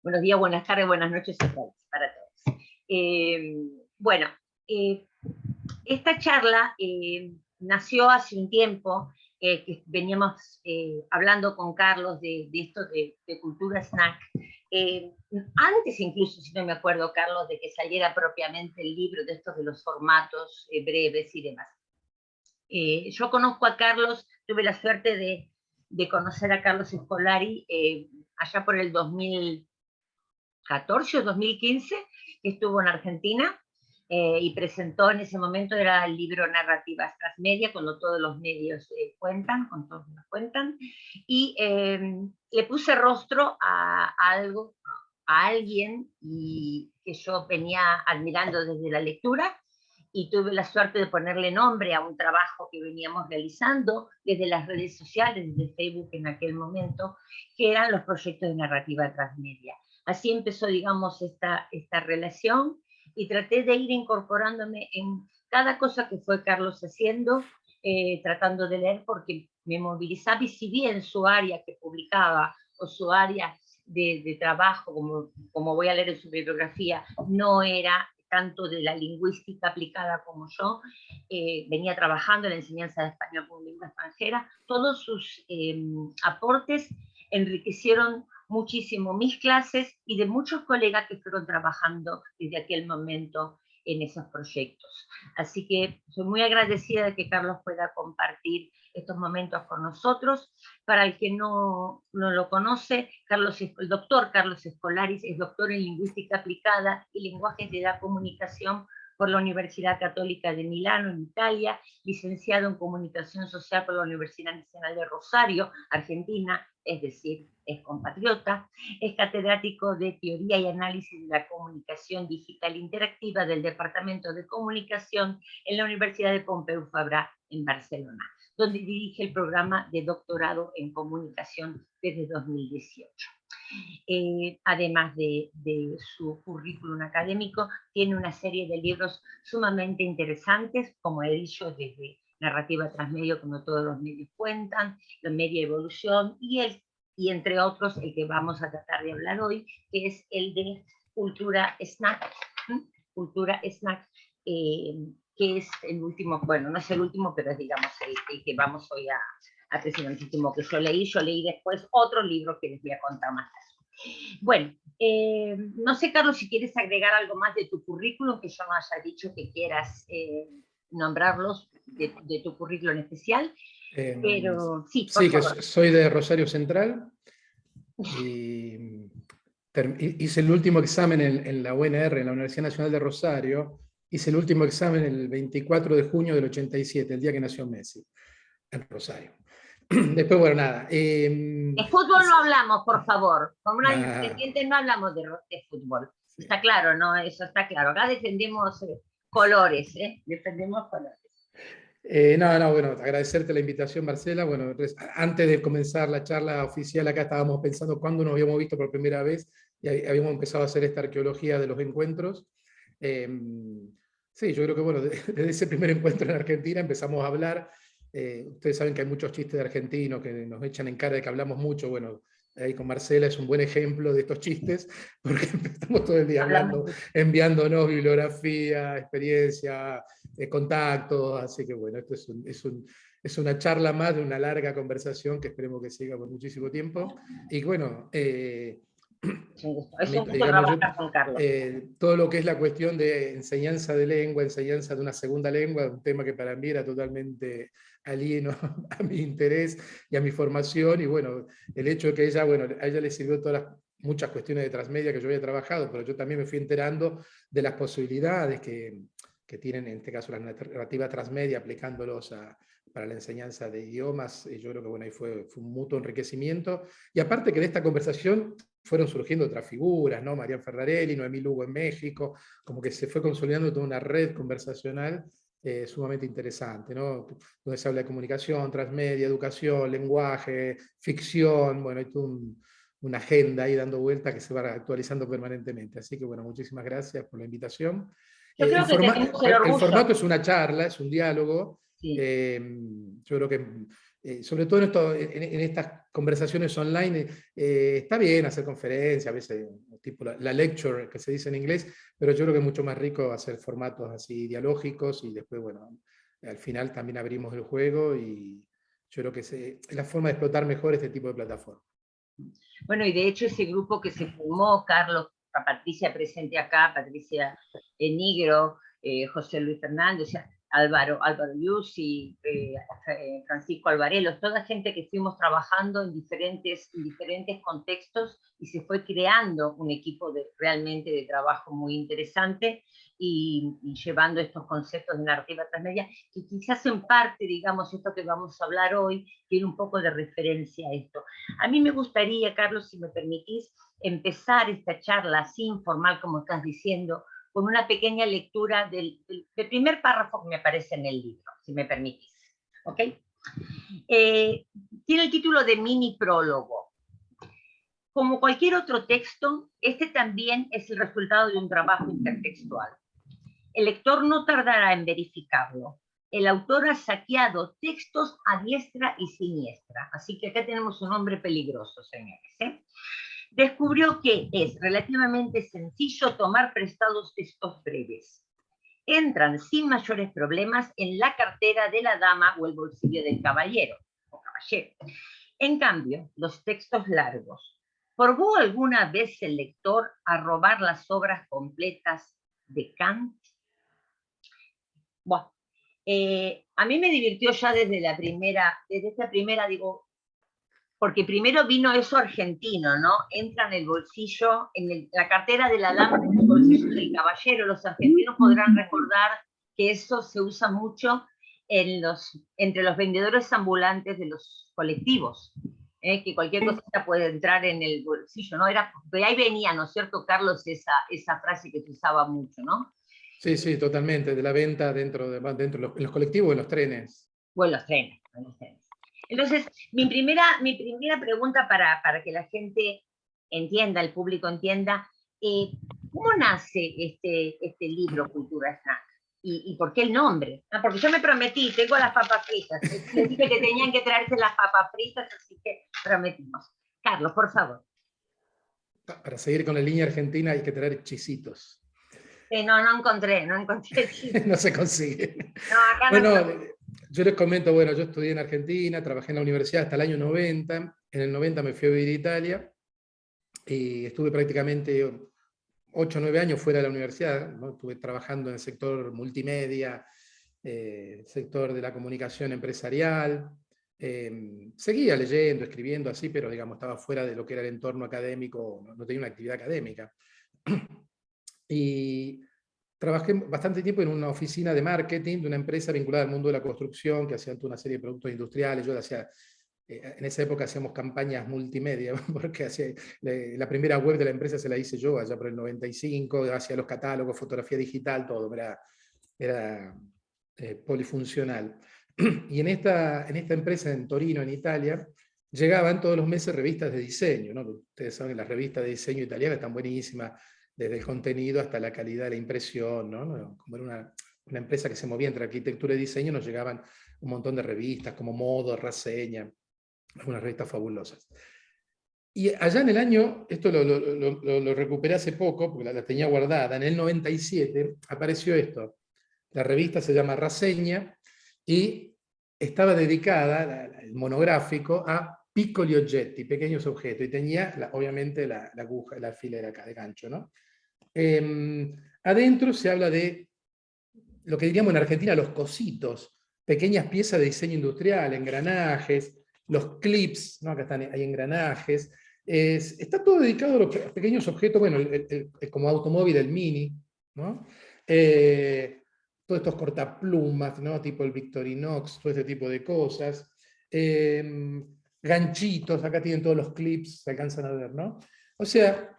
Buenos días, buenas tardes, buenas noches para todos. Bueno, esta charla nació hace un tiempo, que veníamos hablando con Carlos de esto de cultura snack. Antes incluso, si no me acuerdo, Carlos, de que saliera propiamente el libro de estos de los formatos breves y demás. Yo conozco a Carlos, tuve la suerte de conocer a Carlos Scolari allá por el 2014 o 2015, que estuvo en Argentina y presentó en ese momento, era el libro Narrativas Transmedia, cuando todos los medios cuentan, con todos nos cuentan, y le puse rostro a algo, a alguien y que yo venía admirando desde la lectura, y tuve la suerte de ponerle nombre a un trabajo que veníamos realizando desde las redes sociales, desde Facebook en aquel momento, que eran los proyectos de narrativa transmedia. Así empezó, digamos, esta relación, y traté de ir incorporándome en cada cosa que fue Carlos haciendo, tratando de leer, porque me movilizaba, y si bien su área que publicaba o su área de trabajo, como voy a leer en su bibliografía, no era tanto de la lingüística aplicada como yo, venía trabajando en la enseñanza de español como lengua extranjera, todos sus aportes enriquecieron muchísimo mis clases y de muchos colegas que fueron trabajando desde aquel momento en esos proyectos. Así que soy muy agradecida de que Carlos pueda compartir estos momentos con nosotros. Para el que no lo conoce, el doctor Carlos Scolari es doctor en Lingüística Aplicada y Lenguajes de la Comunicación por la Universidad Católica de Milano, en Italia, licenciado en Comunicación Social por la Universidad Nacional de Rosario, Argentina, es decir, es compatriota, es catedrático de Teoría y Análisis de la Comunicación Digital Interactiva del Departamento de Comunicación en la Universidad de Pompeu Fabra en Barcelona, donde dirige el programa de doctorado en comunicación desde 2018. Además de su currículum académico, tiene una serie de libros sumamente interesantes, como he dicho, desde Narrativa Transmedia, como todos los medios cuentan, la Media Evolución, y entre otros el que vamos a tratar de hablar hoy, que es el de Cultura Snack, Cultura Snack, que es el último, bueno, no es el último, pero es, digamos, el que vamos hoy a presentar, el último que yo leí después otro libro que les voy a contar más tarde. Bueno, no sé, Carlos, si quieres agregar algo más de tu currículum, que yo no haya dicho que quieras nombrarlos de tu currículum especial, pero sí, por favor. Que soy de Rosario Central y hice el último examen en la UNR, en la Universidad Nacional de Rosario. Hice el último examen el 24 de junio del 87, el día que nació Messi, en Rosario. Después, bueno, nada. De fútbol no hablamos, por favor. Como una independiente no hablamos de fútbol. Sí. Está claro, ¿no? Eso está claro. Acá defendemos colores, defendemos colores. Bueno, agradecerte la invitación, Marcela. Bueno, antes de comenzar la charla oficial, acá estábamos pensando cuándo nos habíamos visto por primera vez y habíamos empezado a hacer esta arqueología de los encuentros. Sí, yo creo que, bueno, desde ese primer encuentro en Argentina empezamos a hablar. Ustedes saben que hay muchos chistes de argentinos que nos echan en cara de que hablamos mucho. Bueno, ahí con Marcela es un buen ejemplo de estos chistes, porque estamos todo el día hablando, enviándonos bibliografía, experiencia, contactos, así que bueno, esto es una charla más de una larga conversación que esperemos que siga por muchísimo tiempo. Y bueno, digamos, todo lo que es la cuestión de enseñanza de lengua, enseñanza de una segunda lengua, un tema que para mí era totalmente alieno a mi interés y a mi formación, y bueno, el hecho de que ella, bueno, a ella le sirvió muchas cuestiones de transmedia que yo había trabajado, pero yo también me fui enterando de las posibilidades que tienen, en este caso, la narrativa transmedia, aplicándolos para la enseñanza de idiomas. Yo creo que bueno, ahí fue un mutuo enriquecimiento, y aparte que de esta conversación fueron surgiendo otras figuras, ¿no? Marian Ferrarelli, Noemí Lugo en México, como que se fue consolidando toda una red conversacional sumamente interesante, ¿no? Donde se habla de comunicación, transmedia, educación, lenguaje, ficción, bueno, hay toda una agenda ahí dando vuelta que se va actualizando permanentemente. Así que bueno, muchísimas gracias por la invitación. El formato es una charla, es un diálogo. Sí. Yo creo que sobre todo en estas conversaciones online, está bien hacer conferencias, a veces tipo la lecture que se dice en inglés, pero yo creo que es mucho más rico hacer formatos así dialógicos y después, bueno, al final también abrimos el juego y yo creo que es la forma de explotar mejor este tipo de plataformas. Bueno, y de hecho ese grupo que se formó, Carlos, a Patricia presente acá, Patricia Nigro, José Luis Fernández, o sea, Álvaro Liuzzi, Francisco Alvarelos, toda gente que fuimos trabajando en diferentes contextos y se fue creando un equipo realmente de trabajo muy interesante y llevando estos conceptos de narrativa transmedia que quizás en parte, digamos, esto que vamos a hablar hoy, tiene un poco de referencia a esto. A mí me gustaría, Carlos, si me permitís, empezar esta charla así informal, como estás diciendo, con una pequeña lectura del primer párrafo que me aparece en el libro, si me permitís. ¿Ok? Tiene el título de mini prólogo. Como cualquier otro texto, este también es el resultado de un trabajo intertextual. El lector no tardará en verificarlo. El autor ha saqueado textos a diestra y siniestra, así que acá tenemos un hombre peligroso, señores. Descubrió que es relativamente sencillo tomar prestados textos breves. Entran sin mayores problemas en la cartera de la dama o el bolsillo del caballero o caballero. En cambio, los textos largos. ¿Probó alguna vez el lector a robar las obras completas de Kant? Bueno, a mí me divirtió ya desde esta primera, digo, porque primero vino eso argentino, ¿no? Entra en el bolsillo, la cartera de la dama, en el bolsillo del caballero. Los argentinos podrán recordar que eso se usa mucho entre los vendedores ambulantes de los colectivos, que cualquier cosita puede entrar en el bolsillo, ¿no? De ahí venía, ¿no es cierto, Carlos, esa frase que se usaba mucho, ¿no? Sí, sí, totalmente, de la venta dentro de en los colectivos, en los trenes. O en los trenes. Entonces, mi primera pregunta para que la gente entienda, el público entienda, ¿cómo nace este libro, Cultura Snack? ¿Y por qué el nombre? Porque yo me prometí, tengo las papas fritas. Les dije que tenían que traerse las papas fritas, así que prometimos. Carlos, por favor. Para seguir con la línea argentina hay que traer chisitos. No encontré chistes. No se consigue. No, acá bueno, no. yo les comento, bueno, yo estudié en Argentina, trabajé en la universidad hasta el año 90, en el 90 me fui a vivir a Italia y estuve prácticamente 8 o 9 años fuera de la universidad, ¿no? Estuve trabajando en el sector multimedia, sector de la comunicación empresarial, seguía leyendo, escribiendo así, pero digamos, estaba fuera de lo que era el entorno académico, no tenía una actividad académica. Y trabajé bastante tiempo en una oficina de marketing de una empresa vinculada al mundo de la construcción, que hacía toda una serie de productos industriales. Yo hacía, en esa época hacíamos campañas multimedia, porque la primera web de la empresa se la hice yo, allá por el 95, hacía los catálogos, fotografía digital, todo, era polifuncional. Y en esta empresa en Torino, en Italia, llegaban todos los meses revistas de diseño, ¿no? Ustedes saben que las revistas de diseño italianas están buenísimas, desde el contenido hasta la calidad de la impresión, ¿no? Como era una empresa que se movía entre arquitectura y diseño, nos llegaban un montón de revistas como Modo, Reseña, algunas revistas fabulosas. Y allá en el año, esto lo recuperé hace poco, porque la tenía guardada, en el 97 apareció esto. La revista se llama Reseña y estaba dedicada, el monográfico, a piccoli oggetti, pequeños objetos, y tenía obviamente la aguja, la alfiler acá de gancho, ¿no? Adentro se habla de lo que diríamos en Argentina los cositos, pequeñas piezas de diseño industrial, engranajes, los clips, ¿no? Acá están, hay engranajes. Está todo dedicado a los pequeños objetos, bueno, como automóvil, el Mini, ¿no? Todos estos cortaplumas, ¿no? Tipo el Victorinox, todo este tipo de cosas. Ganchitos, acá tienen todos los clips, se alcanzan a ver, ¿no? O sea,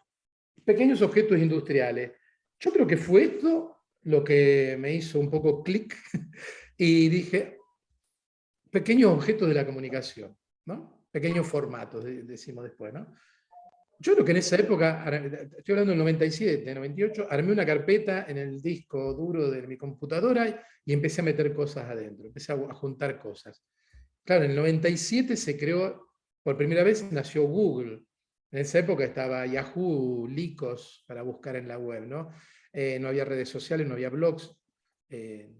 pequeños objetos industriales. Yo creo que fue esto lo que me hizo un poco clic y dije, pequeños objetos de la comunicación, ¿no? Pequeños formatos, decimos después, ¿no? Yo creo que en esa época, estoy hablando del 97, 98, armé una carpeta en el disco duro de mi computadora y empecé a meter cosas adentro, empecé a juntar cosas. Claro, en el 97 se creó, por primera vez nació Google. En esa época estaba Yahoo, Lycos para buscar en la web, ¿no? No había redes sociales, no había blogs. eh,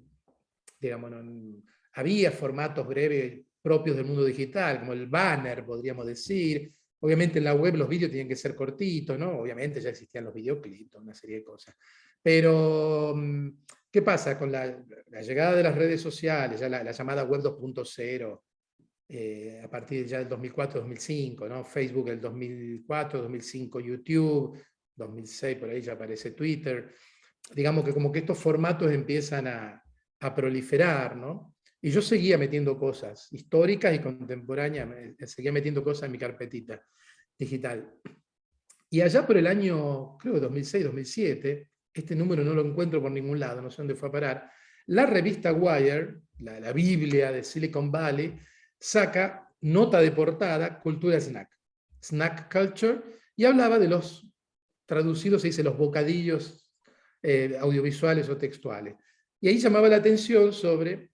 digamos, había formatos breves propios del mundo digital, como el banner, podríamos decir. Obviamente en la web los vídeos tenían que ser cortitos, ¿no? Obviamente ya existían los videoclips, una serie de cosas. Pero, ¿qué pasa? Con la llegada de las redes sociales, ya la llamada web 2.0, a partir ya del 2004-2005, ¿no? Facebook el 2004, 2005 YouTube, 2006 por ahí ya aparece Twitter. Digamos que como que estos formatos empiezan a proliferar, ¿no? Y yo seguía metiendo cosas históricas y contemporáneas, seguía metiendo cosas en mi carpetita digital. Y allá por el año, creo, 2006-2007, este número no lo encuentro por ningún lado, no sé dónde fue a parar, la revista Wired, la Biblia de Silicon Valley, saca nota de portada Cultura Snack, Snack Culture, y hablaba de los traducidos, se dice, los bocadillos audiovisuales o textuales. Y ahí llamaba la atención sobre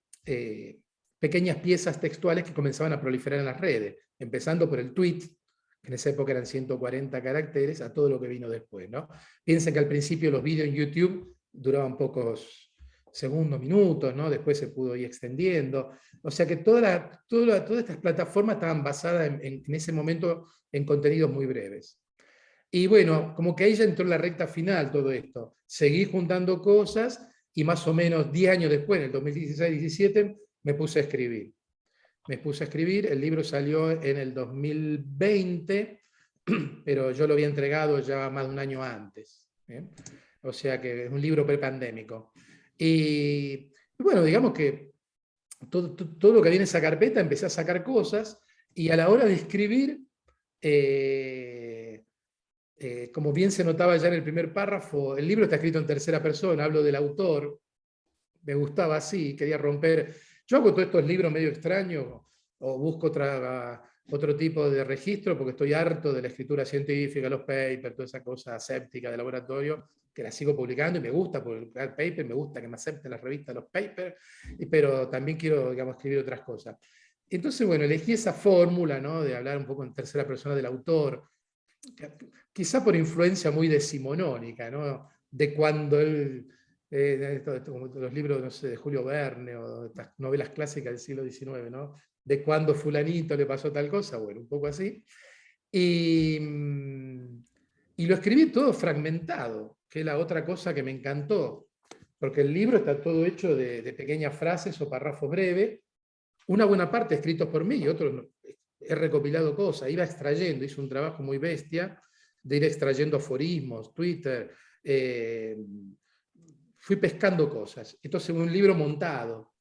pequeñas piezas textuales que comenzaban a proliferar en las redes, empezando por el tweet, que en esa época eran 140 caracteres, a todo lo que vino después, ¿no? Piensen que al principio los vídeos en YouTube duraban pocos segundos, minutos, ¿no? Después se pudo ir extendiendo. O sea que todas estas plataformas estaban basadas en ese momento en contenidos muy breves. Y bueno, como que ahí ya entró en la recta final todo esto. Seguí juntando cosas y más o menos 10 años después, en el 2016-17, me puse a escribir. Me puse a escribir, el libro salió en el 2020, pero yo lo había entregado ya más de un año antes. ¿Eh? O sea que es un libro prepandémico. Y bueno, digamos que todo lo que viene en esa carpeta, empecé a sacar cosas y a la hora de escribir, como bien se notaba ya en el primer párrafo, el libro está escrito en tercera persona, hablo del autor, me gustaba así, quería romper. Yo hago todos estos libros medio extraños, o busco otro tipo de registro, porque estoy harto de la escritura científica, los papers, toda esa cosa aséptica de laboratorio, que la sigo publicando y me gusta publicar papers, me gusta que me acepten las revistas los papers, pero también quiero, digamos, escribir otras cosas. Entonces, bueno, elegí esa fórmula, ¿no? De hablar un poco en tercera persona del autor, quizá por influencia muy decimonónica, ¿no? De cuando él, como los libros, no sé, de Julio Verne o estas novelas clásicas del siglo XIX, ¿no? De cuando fulanito le pasó tal cosa, bueno, un poco así. Y, y lo escribí todo fragmentado, que es la otra cosa que me encantó, porque el libro está todo hecho de pequeñas frases o párrafos breves, una buena parte escritos por mí y otros he recopilado cosas, iba extrayendo, hice un trabajo muy bestia de ir extrayendo aforismos, Twitter, fui pescando cosas. Entonces un libro montado,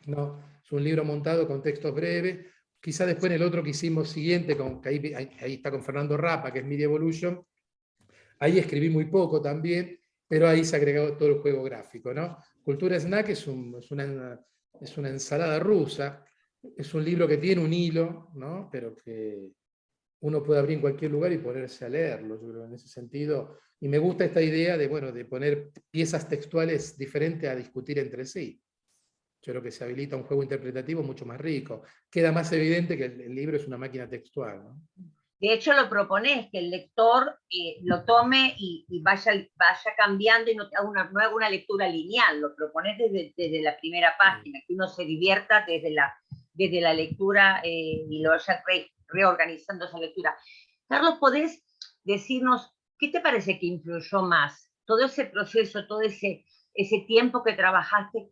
¿no? Es un libro montado con textos breves, quizá después en el otro que hicimos siguiente, que ahí está con Fernando Rapa, que es Media Evolution, ahí escribí muy poco también, pero ahí se ha agregado todo el juego gráfico, ¿no? Cultura Snack es una ensalada rusa, es un libro que tiene un hilo, ¿no? Pero que uno puede abrir en cualquier lugar y ponerse a leerlo, yo creo, en ese sentido. Y me gusta esta idea de, bueno, de poner piezas textuales diferentes a discutir entre sí. Yo creo que se habilita un juego interpretativo mucho más rico. Queda más evidente que el libro es una máquina textual, ¿no? De hecho, lo propones que el lector lo tome y vaya cambiando y no haga una lectura lineal, lo propones desde la primera página, que uno se divierta desde la lectura y lo vaya reorganizando esa lectura. Carlos, ¿podés decirnos qué te parece que influyó más? Todo ese proceso, todo ese tiempo que trabajaste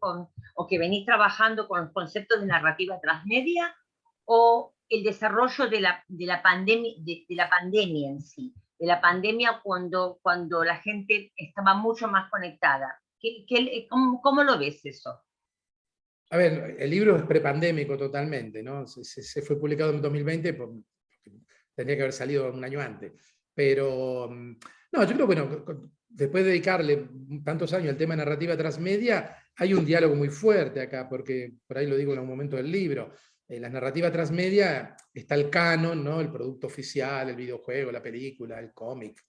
o que venís trabajando con los conceptos de narrativa transmedia, o el desarrollo de la pandemia en sí, de la pandemia cuando la gente estaba mucho más conectada. ¿Cómo lo ves eso? A ver, el libro es prepandémico totalmente, ¿no? Se fue publicado en 2020, tendría que haber salido un año antes. Pero, no, yo creo, bueno, después de dedicarle tantos años al tema de narrativa transmedia, hay un diálogo muy fuerte acá, porque por ahí lo digo en un momento del libro. La narrativa transmedia está el canon, ¿no? El producto oficial, el videojuego, la película, el cómic,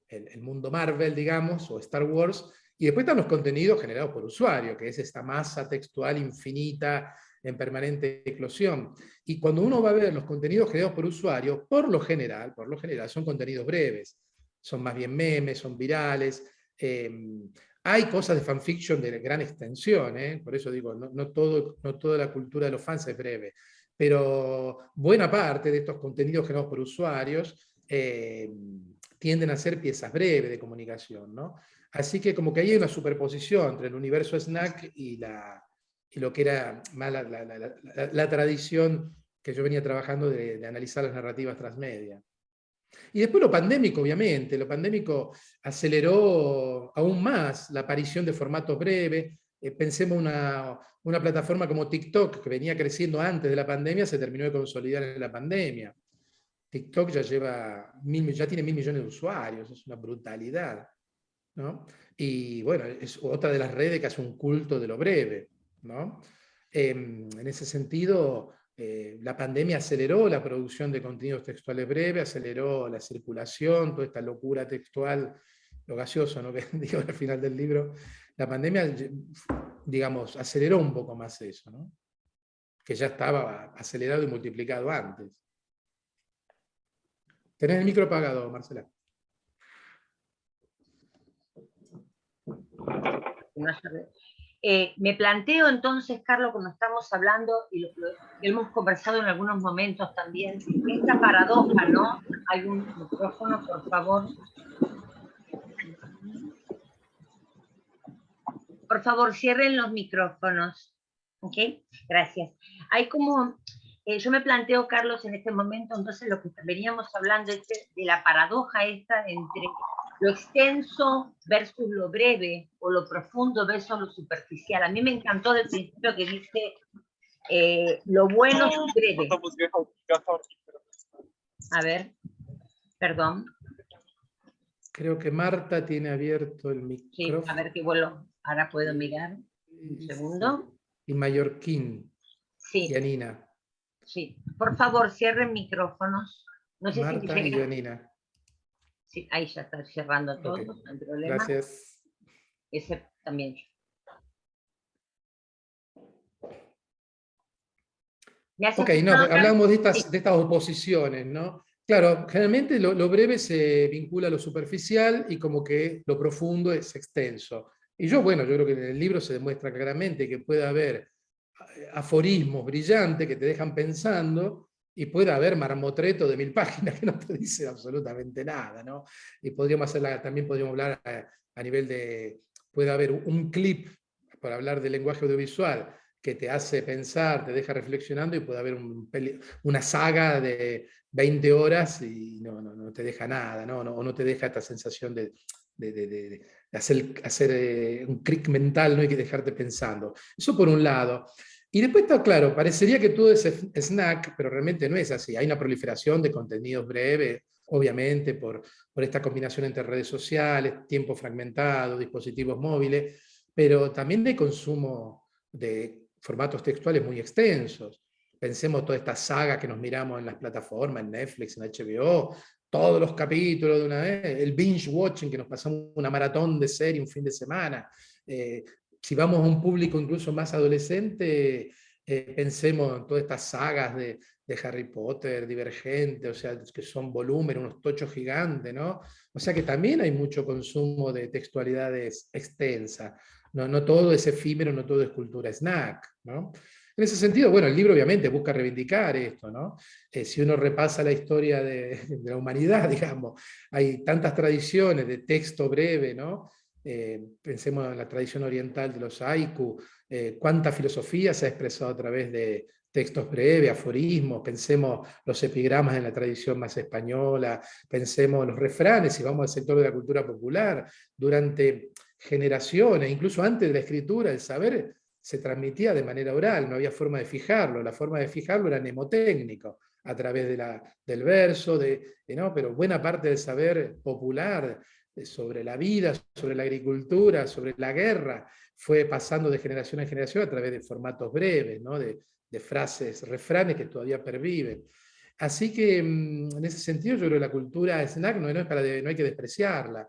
el mundo Marvel, digamos, o Star Wars, y después están los contenidos generados por usuario, que es esta masa textual infinita, en permanente eclosión. Y cuando uno va a ver los contenidos creados por usuarios, por lo general, son contenidos breves, son más bien memes, son virales. Hay cosas de fanfiction de gran extensión, por eso digo, no toda la cultura de los fans es breve, pero buena parte de estos contenidos generados por usuarios tienden a ser piezas breves de comunicación, ¿no? Así que como que ahí hay una superposición entre el universo snack y lo que era más la tradición que yo venía trabajando de analizar las narrativas transmedia. Y después lo pandémico, obviamente, lo pandémico aceleró aún más la aparición de formatos breves. Pensemos una plataforma como TikTok, que venía creciendo antes de la pandemia, se terminó de consolidar en la pandemia. TikTok ya ya tiene 1.000 millones de usuarios, es una brutalidad, ¿no? Y bueno, es otra de las redes que hace un culto de lo breve, ¿no? En ese sentido, la pandemia aceleró la producción de contenidos textuales breves, aceleró la circulación, toda esta locura textual, lo gaseoso, ¿no? Que digo al final del libro, la pandemia, digamos, aceleró un poco más eso, ¿no? Que ya estaba acelerado y multiplicado antes. Tenés el micro apagado, Marcela. Me planteo entonces, Carlos, como estamos hablando, y lo hemos conversado en algunos momentos también, esta paradoja, ¿no? Hay un micrófono, por favor. Por favor, cierren los micrófonos. ¿Ok? Gracias. Hay como... yo me planteo, Carlos, en este momento, entonces, lo que veníamos hablando de la paradoja esta entre lo extenso versus lo breve, o lo profundo versus lo superficial. A mí me encantó del principio que dice, lo bueno es breve. A ver, perdón. Creo que Marta tiene abierto el micrófono. Sí, a ver qué vuelo. Ahora puedo mirar. Un segundo. Y Mallorquín. Sí. Yanina. Sí. Por favor, cierren micrófonos. No sé Marta y Yanina. Sí, ahí ya está cerrando todo, Okay. No hay problema. Gracias. Ese también. Ok, no, hablamos de estas oposiciones, ¿no? Claro, generalmente lo breve se vincula a lo superficial y como que lo profundo es extenso. Y yo creo que en el libro se demuestra claramente que puede haber aforismos brillantes que te dejan pensando y puede haber marmotreto de 1000 páginas que no te dice absolutamente nada, ¿no? Y también podríamos hablar a nivel de, puede haber un clip, para hablar del lenguaje audiovisual, que te hace pensar, te deja reflexionando, y puede haber una saga de 20 horas y no te deja nada, ¿no? O no te deja esta sensación de hacer un clic mental, ¿no? Hay que dejarte pensando. Eso por un lado. Y después está claro, parecería que todo es snack, pero realmente no es así. Hay una proliferación de contenidos breves, obviamente, por esta combinación entre redes sociales, tiempo fragmentado, dispositivos móviles, pero también de consumo de formatos textuales muy extensos. Pensemos toda esta saga que nos miramos en las plataformas, en Netflix, en HBO, todos los capítulos de una vez, el binge watching, que nos pasamos una maratón de serie un fin de semana. Si vamos a un público incluso más adolescente, pensemos en todas estas sagas de Harry Potter, Divergente, o sea, que son volúmenes, unos tochos gigantes, ¿no? O sea que también hay mucho consumo de textualidades extensas. No todo es efímero, no todo es cultura snack, ¿no? En ese sentido, el libro obviamente busca reivindicar esto, ¿no? Si uno repasa la historia de la humanidad, digamos, hay tantas tradiciones de texto breve, ¿no? Pensemos en la tradición oriental de los haiku, cuánta filosofía se ha expresado a través de textos breves, aforismos, pensemos los epigramas en la tradición más española, pensemos los refranes, si vamos al sector de la cultura popular, durante generaciones, incluso antes de la escritura, el saber se transmitía de manera oral, no había forma de fijarlo, la forma de fijarlo era mnemotécnico, a través del verso, ¿no? Pero buena parte del saber popular sobre la vida, sobre la agricultura, sobre la guerra, fue pasando de generación en generación a través de formatos breves, ¿no? de frases, refranes que todavía perviven. Así que en ese sentido yo creo que la cultura snack no hay que despreciarla.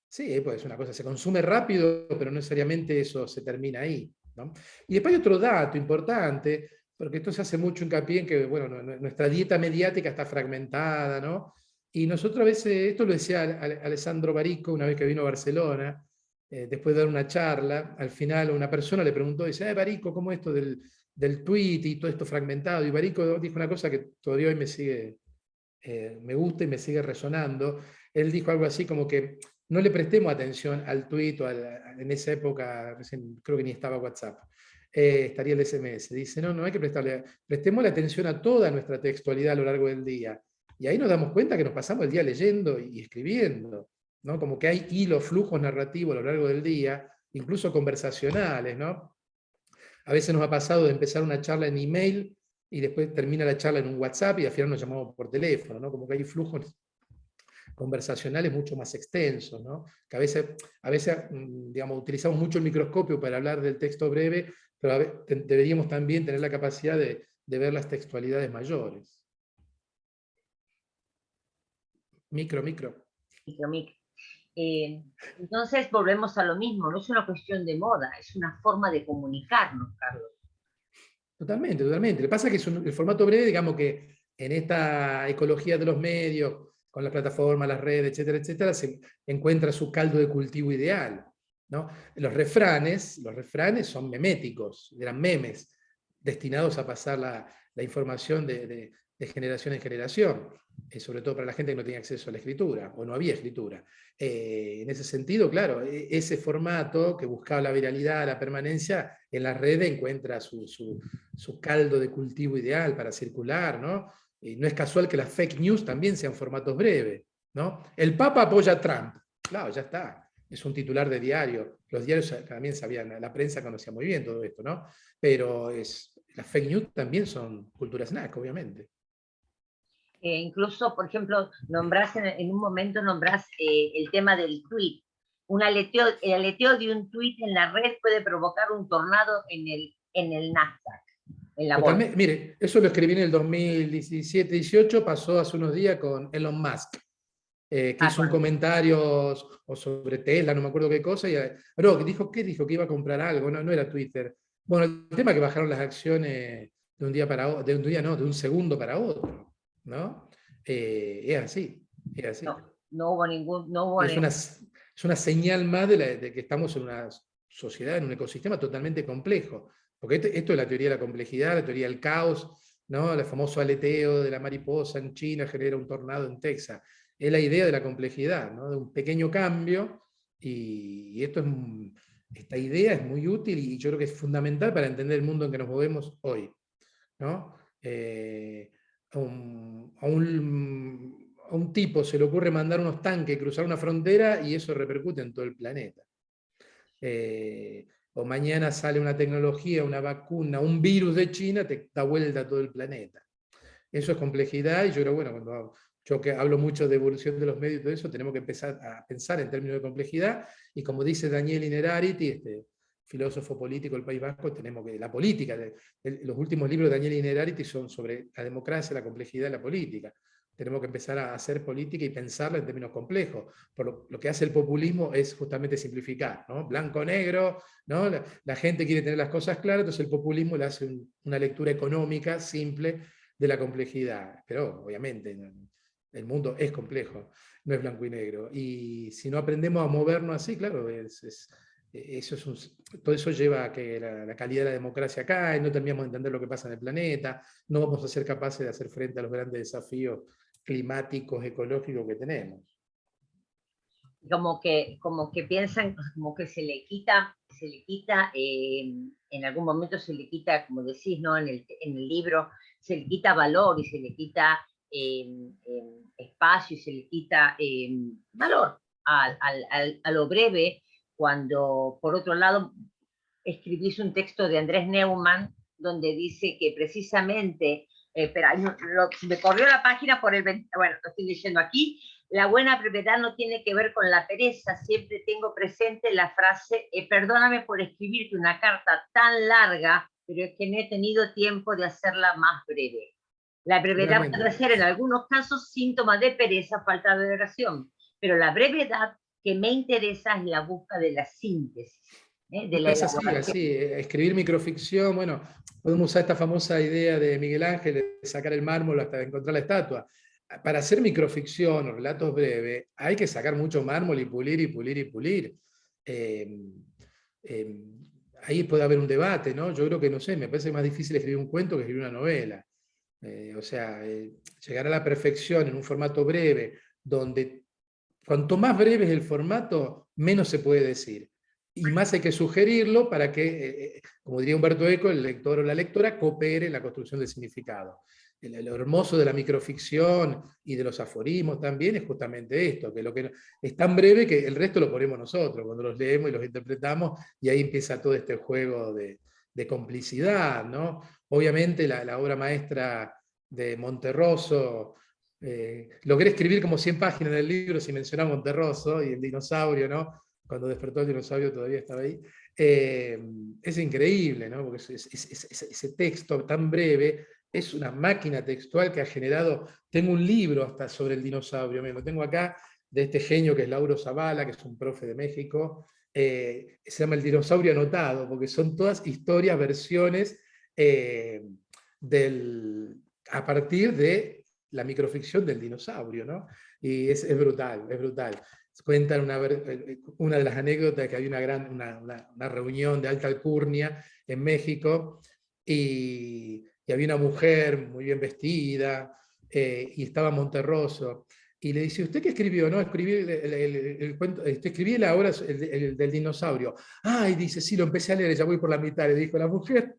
Sí, pues es una cosa, se consume rápido, pero no necesariamente eso se termina ahí, ¿no? Y después hay otro dato importante, porque esto se hace mucho hincapié en que, bueno, nuestra dieta mediática está fragmentada, ¿no? Y nosotros a veces, esto lo decía Alessandro Barico una vez que vino a Barcelona, después de dar una charla, al final una persona le preguntó, dice, Barico, ¿cómo es esto del tweet y todo esto fragmentado? Y Barico dijo una cosa que todavía hoy me sigue, me gusta y me sigue resonando. Él dijo algo así como que no le prestemos atención al tweet, en esa época, creo que ni estaba WhatsApp, estaría el SMS. Dice, no hay que prestemos la atención a toda nuestra textualidad a lo largo del día. Y ahí nos damos cuenta que nos pasamos el día leyendo y escribiendo, ¿no? Como que hay hilos, flujos narrativos a lo largo del día, incluso conversacionales, ¿no? A veces nos ha pasado de empezar una charla en email y después termina la charla en un WhatsApp y al final nos llamamos por teléfono, ¿no? Como que hay flujos conversacionales mucho más extensos, ¿no? Que a veces digamos, utilizamos mucho el microscopio para hablar del texto breve, pero deberíamos también tener la capacidad de ver las textualidades mayores. Micro. Entonces volvemos a lo mismo, no es una cuestión de moda, es una forma de comunicarnos, Carlos. Totalmente. Lo que pasa es que es el formato breve, digamos que en esta ecología de los medios, con las plataformas, las redes, etcétera, se encuentra su caldo de cultivo ideal, ¿no? Los refranes son meméticos, eran memes, destinados a pasar la información de generación en generación, sobre todo para la gente que no tenía acceso a la escritura, o no había escritura. En ese sentido, claro, ese formato que buscaba la viralidad, la permanencia, en las redes encuentra su caldo de cultivo ideal para circular, ¿no? Y no es casual que las fake news también sean formatos breves, ¿no? El Papa apoya a Trump. Claro, ya está. Es un titular de diario. Los diarios también sabían, la prensa conocía muy bien todo esto, ¿no? Pero las fake news también son cultura snack, obviamente. Incluso, por ejemplo, en un momento nombrás el tema del tweet. El aleteo de un tweet en la red puede provocar un tornado en el Nasdaq, en la bolsa. Totalmente, mire, eso lo escribí en el 2017-18, pasó hace unos días con Elon Musk, que hizo un comentario o sobre Tesla, no me acuerdo qué cosa, y ¿qué dijo? Que iba a comprar algo, no era Twitter. Bueno, el tema es que bajaron las acciones de un día para otro, de un segundo para otro, ¿no? Es así. No hubo ningún... Es una señal más de que estamos en una sociedad, en un ecosistema totalmente complejo. Porque esto es la teoría de la complejidad, la teoría del caos, ¿no? El famoso aleteo de la mariposa en China genera un tornado en Texas. Es la idea de la complejidad, ¿no? De un pequeño cambio, y esta idea es muy útil y yo creo que es fundamental para entender el mundo en que nos movemos hoy, ¿no? A un tipo se le ocurre mandar unos tanques, cruzar una frontera y eso repercute en todo el planeta. O mañana sale una tecnología, una vacuna, un virus de China, te da vuelta a todo el planeta. Eso es complejidad y yo creo, bueno, yo que hablo mucho de evolución de los medios y todo eso, tenemos que empezar a pensar en términos de complejidad y como dice Daniel Innerarity, filósofo político del País Vasco, tenemos que la política, los últimos libros de Daniel Innerarity son sobre la democracia, la complejidad de la política. Tenemos que empezar a hacer política y pensarla en términos complejos. Por lo que hace el populismo es justamente simplificar, ¿no? Blanco-negro, ¿no? La gente quiere tener las cosas claras, entonces el populismo le hace una lectura económica, simple, de la complejidad. Pero obviamente el mundo es complejo, no es blanco y negro. Y si no aprendemos a movernos así, claro, todo eso lleva a que la calidad de la democracia cae, no terminamos de entender lo que pasa en el planeta, no vamos a ser capaces de hacer frente a los grandes desafíos climáticos, ecológicos que tenemos. Como que piensan, como que se le quita, en algún momento se le quita, como decís, ¿no? En el libro, se le quita valor y se le quita espacio y se le quita valor a lo breve, cuando por otro lado escribís un texto de Andrés Neumann donde dice que precisamente, me corrió la página por el, bueno, lo estoy leyendo aquí, la buena brevedad no tiene que ver con la pereza, siempre tengo presente la frase, perdóname por escribirte una carta tan larga, pero es que no he tenido tiempo de hacerla más breve. La brevedad puede ser en algunos casos síntoma de pereza, falta de oración, pero la brevedad que me interesa es la búsqueda de la síntesis. de la Es así, elaboración. así. Escribir microficción, bueno, podemos usar esta famosa idea de Miguel Ángel de sacar el mármol hasta encontrar la estatua. Para hacer microficción o relatos breves, hay que sacar mucho mármol y pulir y pulir y pulir. Eh, eh, Ahí puede haber un debate, ¿no? Yo creo que, no sé, me parece más difícil escribir un cuento que escribir una novela. O sea, llegar a la perfección en un formato breve, donde cuanto más breve es el formato, menos se puede decir. Y más hay que sugerirlo para que, como diría Humberto Eco, el lector o la lectora coopere en la construcción del significado. Lo hermoso de la microficción y de los aforismos también es justamente esto, que lo que es tan breve que el resto lo ponemos nosotros, cuando los leemos y los interpretamos, y ahí empieza todo este juego de complicidad, ¿no? Obviamente la obra maestra de Monterroso, logré escribir como 100 páginas del libro sin mencionar Monterroso y el dinosaurio, ¿no? Cuando despertó el dinosaurio todavía estaba ahí. Es increíble, ¿no? Porque ese texto tan breve es una máquina textual que ha generado. Tengo un libro hasta sobre el dinosaurio, lo tengo acá, de este genio que es Lauro Zavala, que es un profe de México. Se llama El dinosaurio anotado, porque son todas historias, versiones a partir de la microficción del dinosaurio, ¿no? Y es brutal, es brutal. Cuentan una de las anécdotas que había una reunión de alta alcurnia en México y había una mujer muy bien vestida y estaba Monterroso. Y le dice, ¿usted qué escribió? No, escribí el cuento, escribí la obra del dinosaurio. Ay, dice, sí, lo empecé a leer, ya voy por la mitad, le dijo la mujer.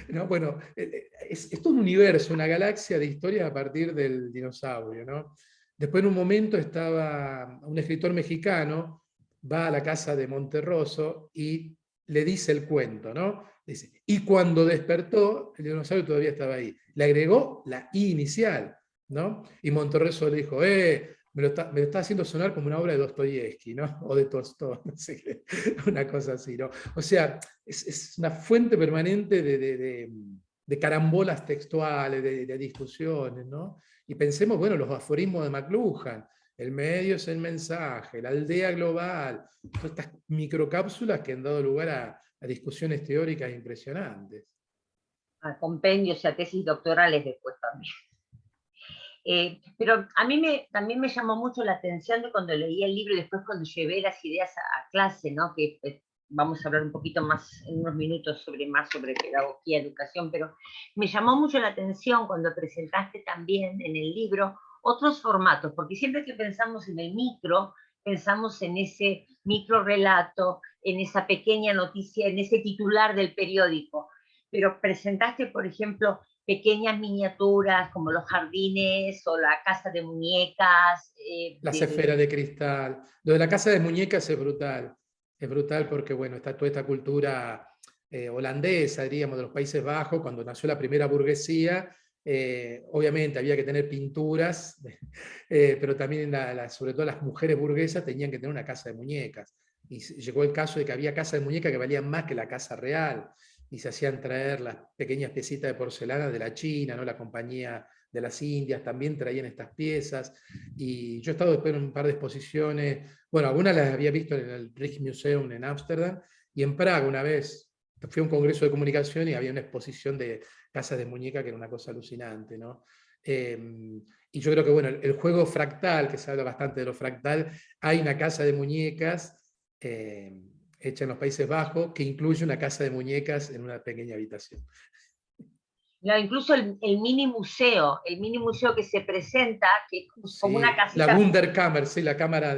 ¿No? Bueno, es todo un universo, una galaxia de historias a partir del dinosaurio, ¿no? Después en un momento estaba un escritor mexicano, va a la casa de Monterroso y le dice el cuento, ¿no? Dice, y cuando despertó, el dinosaurio todavía estaba ahí. Le agregó la I inicial, ¿no? Y Monterroso le dijo, me lo está haciendo sonar como una obra de Dostoyevsky, ¿no? O de Tolstói, no sé qué, una cosa así, ¿no? O sea, es una fuente permanente de carambolas textuales, de discusiones, ¿no? Y pensemos, bueno, los aforismos de McLuhan, el medio es el mensaje, la aldea global, todas estas microcápsulas que han dado lugar a discusiones teóricas impresionantes. A compendios y a tesis doctorales después también. Pero a mí también me llamó mucho la atención de cuando leí el libro y después cuando llevé las ideas a clase, ¿no? Que vamos a hablar un poquito más en unos minutos más sobre pedagogía, educación, pero me llamó mucho la atención cuando presentaste también en el libro otros formatos, porque siempre que pensamos en el micro, pensamos en ese micro relato, en esa pequeña noticia, en ese titular del periódico, pero presentaste, por ejemplo, pequeñas miniaturas como los jardines o la casa de muñecas. Las esferas de cristal. Lo de la casa de muñecas es brutal porque, bueno, está toda esta cultura holandesa, diríamos, de los Países Bajos, cuando nació la primera burguesía, obviamente había que tener pinturas, pero también sobre todo las mujeres burguesas tenían que tener una casa de muñecas. Y llegó el caso de que había casas de muñecas que valían más que la casa real, y se hacían traer las pequeñas piecitas de porcelana de la China, ¿no? La compañía de las Indias también traían estas piezas, y yo he estado después en un par de exposiciones, bueno, algunas las había visto en el Rijksmuseum en Ámsterdam, y en Praga una vez fui a un congreso de comunicación y había una exposición de casas de muñeca que era una cosa alucinante, ¿no? Y yo creo que, bueno, el juego fractal, que se habla bastante de lo fractal, hay una casa de muñecas hecha en los Países Bajos que incluye una casa de muñecas en una pequeña habitación. No, incluso el mini museo que se presenta, que es como una Sí, la casita. Wunderkammer, sí, la cámara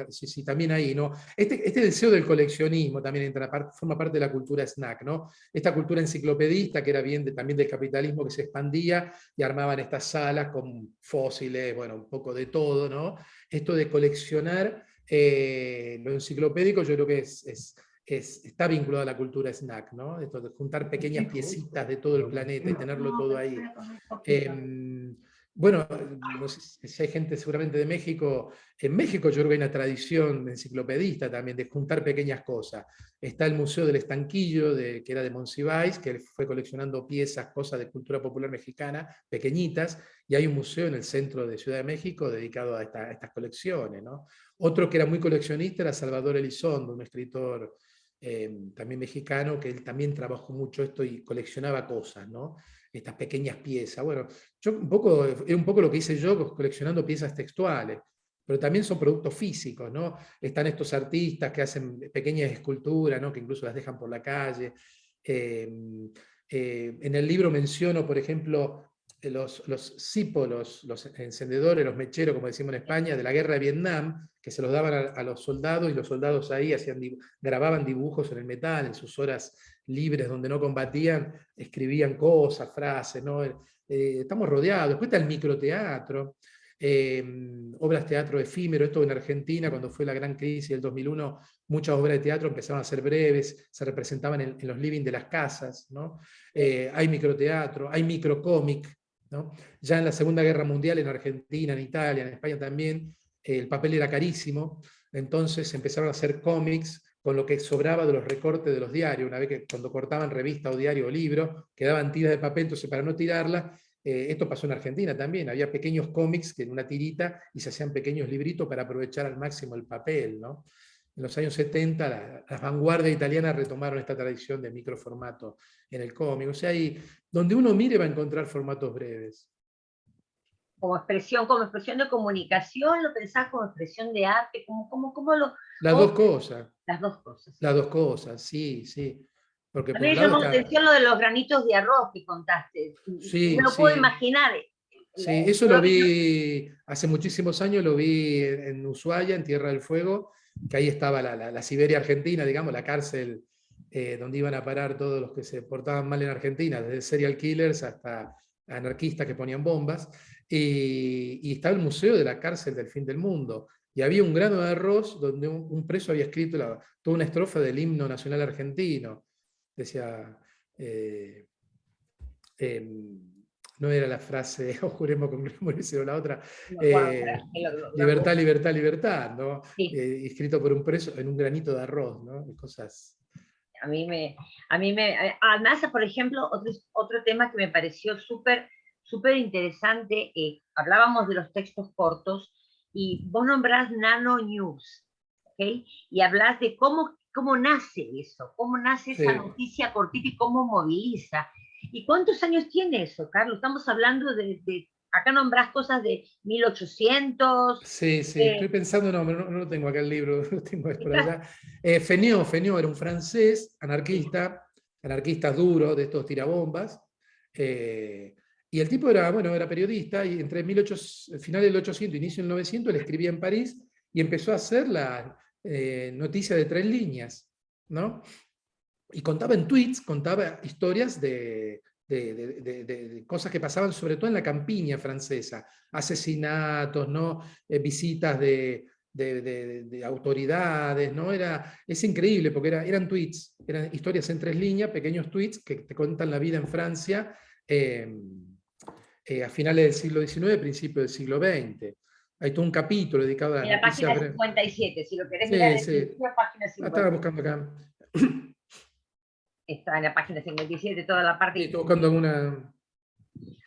sí, sí, también ahí, ¿no? Este deseo del coleccionismo también forma parte de la cultura snack, ¿no? Esta cultura enciclopedista que era también del capitalismo que se expandía y armaban estas salas con fósiles, bueno, un poco de todo, ¿no? Esto de coleccionar lo enciclopédico yo creo que está vinculado a la cultura snack, ¿no? Esto de juntar pequeñas piecitas de todo el planeta y tenerlo todo ahí. Bueno, no sé si hay gente seguramente de México. En México yo creo que hay una tradición enciclopedista también de juntar pequeñas cosas. Está el Museo del Estanquillo, que era de Monsiváis, que él fue coleccionando piezas, cosas de cultura popular mexicana, pequeñitas, y hay un museo en el centro de Ciudad de México dedicado a estas colecciones, ¿no? Otro que era muy coleccionista era Salvador Elizondo, un escritor también mexicano, que él también trabajó mucho esto y coleccionaba cosas, ¿no? Estas pequeñas piezas. Bueno, yo es un poco lo que hice yo coleccionando piezas textuales, pero también son productos físicos, ¿no? Están estos artistas que hacen pequeñas esculturas, ¿no? Que incluso las dejan por la calle. En el libro menciono, por ejemplo, los CIPO, los encendedores, los mecheros, como decimos en España, de la guerra de Vietnam, que se los daban a los soldados, y los soldados ahí grababan dibujos en el metal, en sus horas libres donde no combatían, escribían cosas, frases, ¿no? Estamos rodeados. Después está el microteatro, obras de teatro efímero. Esto en Argentina, cuando fue la gran crisis del 2001, muchas obras de teatro empezaron a ser breves, se representaban en los living de las casas, ¿no? Hay microteatro, hay microcómic, ¿no? Ya en la Segunda Guerra Mundial, en Argentina, en Italia, en España también, el papel era carísimo, entonces empezaron a hacer cómics con lo que sobraba de los recortes de los diarios. Una vez que cuando cortaban revista o diario o libro, quedaban tiras de papel, entonces para no tirarla, esto pasó en Argentina también, había pequeños cómics que en una tirita y se hacían pequeños libritos para aprovechar al máximo el papel, ¿no? En los años 70 las vanguardias italianas retomaron esta tradición de microformato en el cómic. O sea, ahí, donde uno mire va a encontrar formatos breves. Como expresión de comunicación, lo pensás como expresión de arte, ¿cómo lo...? Las dos cosas. Las dos cosas. Las dos cosas, sí, sí. Porque A por mí un me lado llamó la está... atención lo de los granitos de arroz que contaste. Sí, Me lo puedo sí. imaginar. Sí, eso lo vi hace muchísimos años, lo vi en Ushuaia, en Tierra del Fuego, que ahí estaba la Siberia argentina, digamos, la cárcel donde iban a parar todos los que se portaban mal en Argentina, desde serial killers hasta anarquistas que ponían bombas, y estaba el museo de la cárcel del fin del mundo, y había un grano de arroz donde un preso había escrito toda una estrofa del himno nacional argentino. Decía... no era la frase, o juremos con gloria, sino la otra, libertad, libertad, libertad, ¿no? Sí. Escrito por un preso en un granito de arroz, ¿no? Cosas... Además, por ejemplo, otro tema que me pareció súper interesante, hablábamos de los textos cortos, y vos nombrás Nano News, ¿okay? Y hablas de cómo nace eso, cómo nace esa noticia cortita y cómo moviliza. ¿Y cuántos años tiene eso, Carlos? Estamos hablando acá nombrás cosas de 1800. Sí, sí, estoy pensando, no lo tengo acá el libro, lo tengo por allá. Feniot era un francés anarquista duro, de estos tirabombas, y el tipo era periodista, y entre finales del 800 inicio del 900 él escribía en París y empezó a hacer la noticia de 3 líneas, ¿no? Y contaba en tweets, contaba historias de cosas que pasaban sobre todo en la campiña francesa, asesinatos, ¿no? Visitas de autoridades, ¿no? Es increíble porque eran tweets, eran historias en 3 líneas, pequeños tweets que te cuentan la vida en Francia a finales del siglo XIX, principios del siglo XX. Hay todo un capítulo dedicado a en la la página noticia. 57, si lo querés Sí, mirar, sí. en la página 57. Estaba buscando acá. Está en la página 57, toda la parte. Sí, estoy buscando alguna.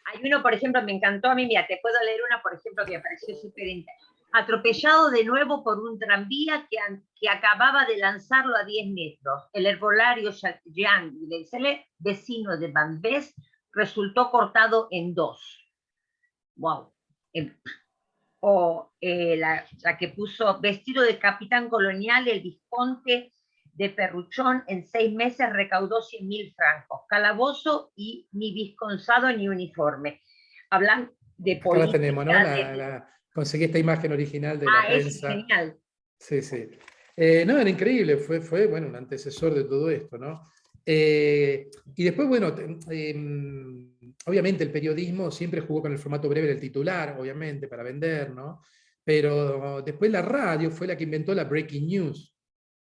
Hay uno, por ejemplo, me encantó a mí, mira, te puedo leer una, por ejemplo, que me pareció súper interesante. Atropellado de nuevo por un tranvía que acababa de lanzarlo a 10 metros. El herbolario Jean Gressele, vecino de Bambés, resultó cortado en 2. Wow. O la que puso vestido de capitán colonial, el Visconde de Perruchón en 6 meses recaudó 100.000 francos, calabozo y ni visconzado ni uniforme. Hablan de Acá política. la tenemos, ¿no? Conseguí esta imagen original de la prensa. Es genial. Sí, sí. No, era increíble, fue bueno, un antecesor de todo esto, ¿no? Y después, bueno, obviamente el periodismo siempre jugó con el formato breve del titular, obviamente, para vender, ¿no? Pero después la radio fue la que inventó la breaking news,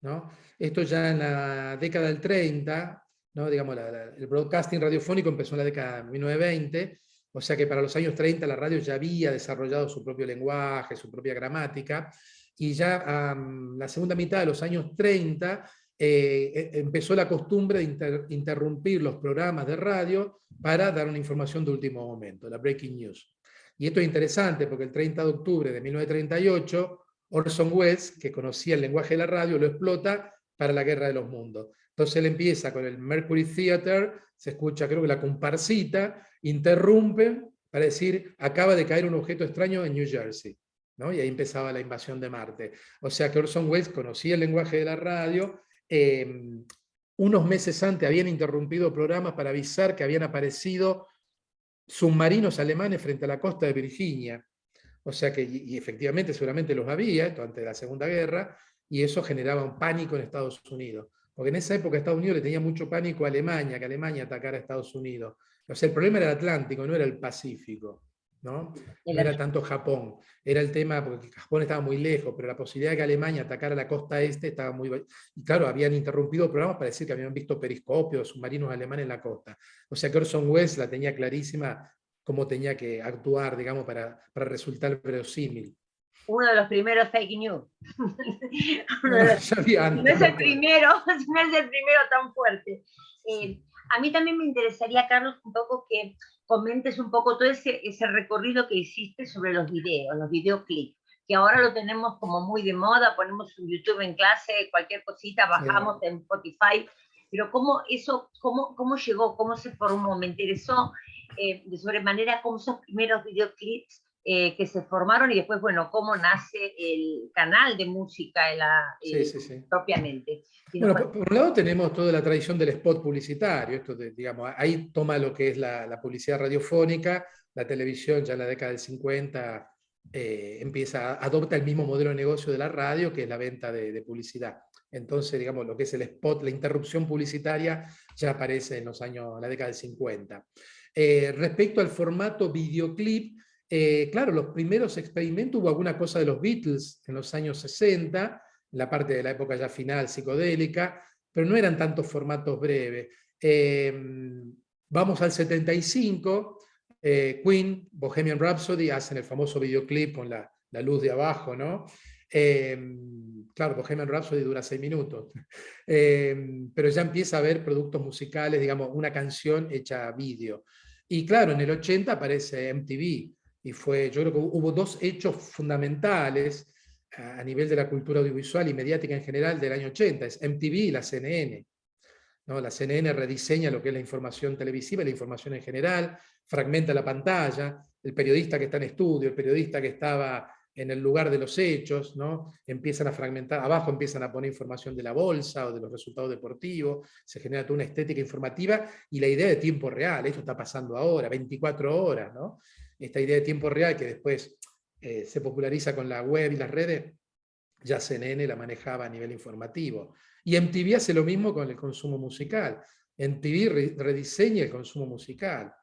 ¿no? Esto ya en la década del 30, ¿no? Digamos, el broadcasting radiofónico empezó en la década de 1920, o sea que para los años 30 la radio ya había desarrollado su propio lenguaje, su propia gramática, y ya la segunda mitad de los años 30 empezó la costumbre de interrumpir los programas de radio para dar una información de último momento, la breaking news. Y esto es interesante porque el 30 de octubre de 1938, Orson Welles, que conocía el lenguaje de la radio, lo explota para la Guerra de los Mundos. Entonces él empieza con el Mercury Theater, se escucha creo que la comparsita, interrumpe para decir, acaba de caer un objeto extraño en New Jersey, ¿no? Y ahí empezaba la invasión de Marte. O sea que Orson Welles conocía el lenguaje de la radio. Unos meses antes habían interrumpido programas para avisar que habían aparecido submarinos alemanes frente a la costa de Virginia. O sea que, y efectivamente, seguramente los había, esto antes de la Segunda Guerra, y eso generaba un pánico en Estados Unidos. Porque en esa época Estados Unidos le tenía mucho pánico a Alemania, que Alemania atacara a Estados Unidos. O sea, el problema era el Atlántico, no era el Pacífico, ¿no? No era tanto Japón. Era el tema, porque Japón estaba muy lejos, pero la posibilidad de que Alemania atacara la costa este estaba muy... Y claro, habían interrumpido programas para decir que habían visto periscopios, submarinos alemanes en la costa. O sea que Orson Welles la tenía clarísima cómo tenía que actuar, digamos, para resultar verosímil. Uno de los primeros fake news. Ya había no antes, es el primero, no es el primero tan fuerte. A mí también me interesaría, Carlos, un poco que comentes un poco todo ese recorrido que hiciste sobre los videos, los videoclips, que ahora lo tenemos como muy de moda, ponemos en YouTube en clase, cualquier cosita, bajamos en Spotify, pero cómo llegó, cómo se formó, me interesó de sobremanera cómo esos primeros videoclips que se formaron y después, bueno, cómo nace el canal de música propiamente. Bueno, por un lado tenemos toda la tradición del spot publicitario, esto digamos, ahí toma lo que es la publicidad radiofónica, la televisión ya en la década del 50 adopta el mismo modelo de negocio de la radio, que es la venta de publicidad. Entonces, digamos, lo que es el spot, la interrupción publicitaria, ya aparece en la década del 50. Respecto al formato videoclip, claro, los primeros experimentos, hubo alguna cosa de los Beatles en los años 60, en la parte de la época ya final psicodélica, pero no eran tantos formatos breves. Vamos al 75, Queen, Bohemian Rhapsody, hacen el famoso videoclip con la luz de abajo, ¿no? Claro, Bohemian Rhapsody dura 6 minutos, pero ya empieza a haber productos musicales, digamos, una canción hecha vídeo. Y claro, en el 80 aparece MTV, y yo creo que hubo dos hechos fundamentales a nivel de la cultura audiovisual y mediática en general del año 80, es MTV y la CNN. ¿No? La CNN rediseña lo que es la información televisiva y la información en general, fragmenta la pantalla, el periodista que está en estudio, el periodista que estaba en el lugar de los hechos, ¿no? Empiezan a fragmentar, abajo empiezan a poner información de la bolsa o de los resultados deportivos, se genera toda una estética informativa y la idea de tiempo real, esto está pasando ahora, 24 horas, ¿no? Esta idea de tiempo real que después se populariza con la web y las redes, ya CNN la manejaba a nivel informativo. Y MTV hace lo mismo con el consumo musical. MTV rediseña el consumo musical.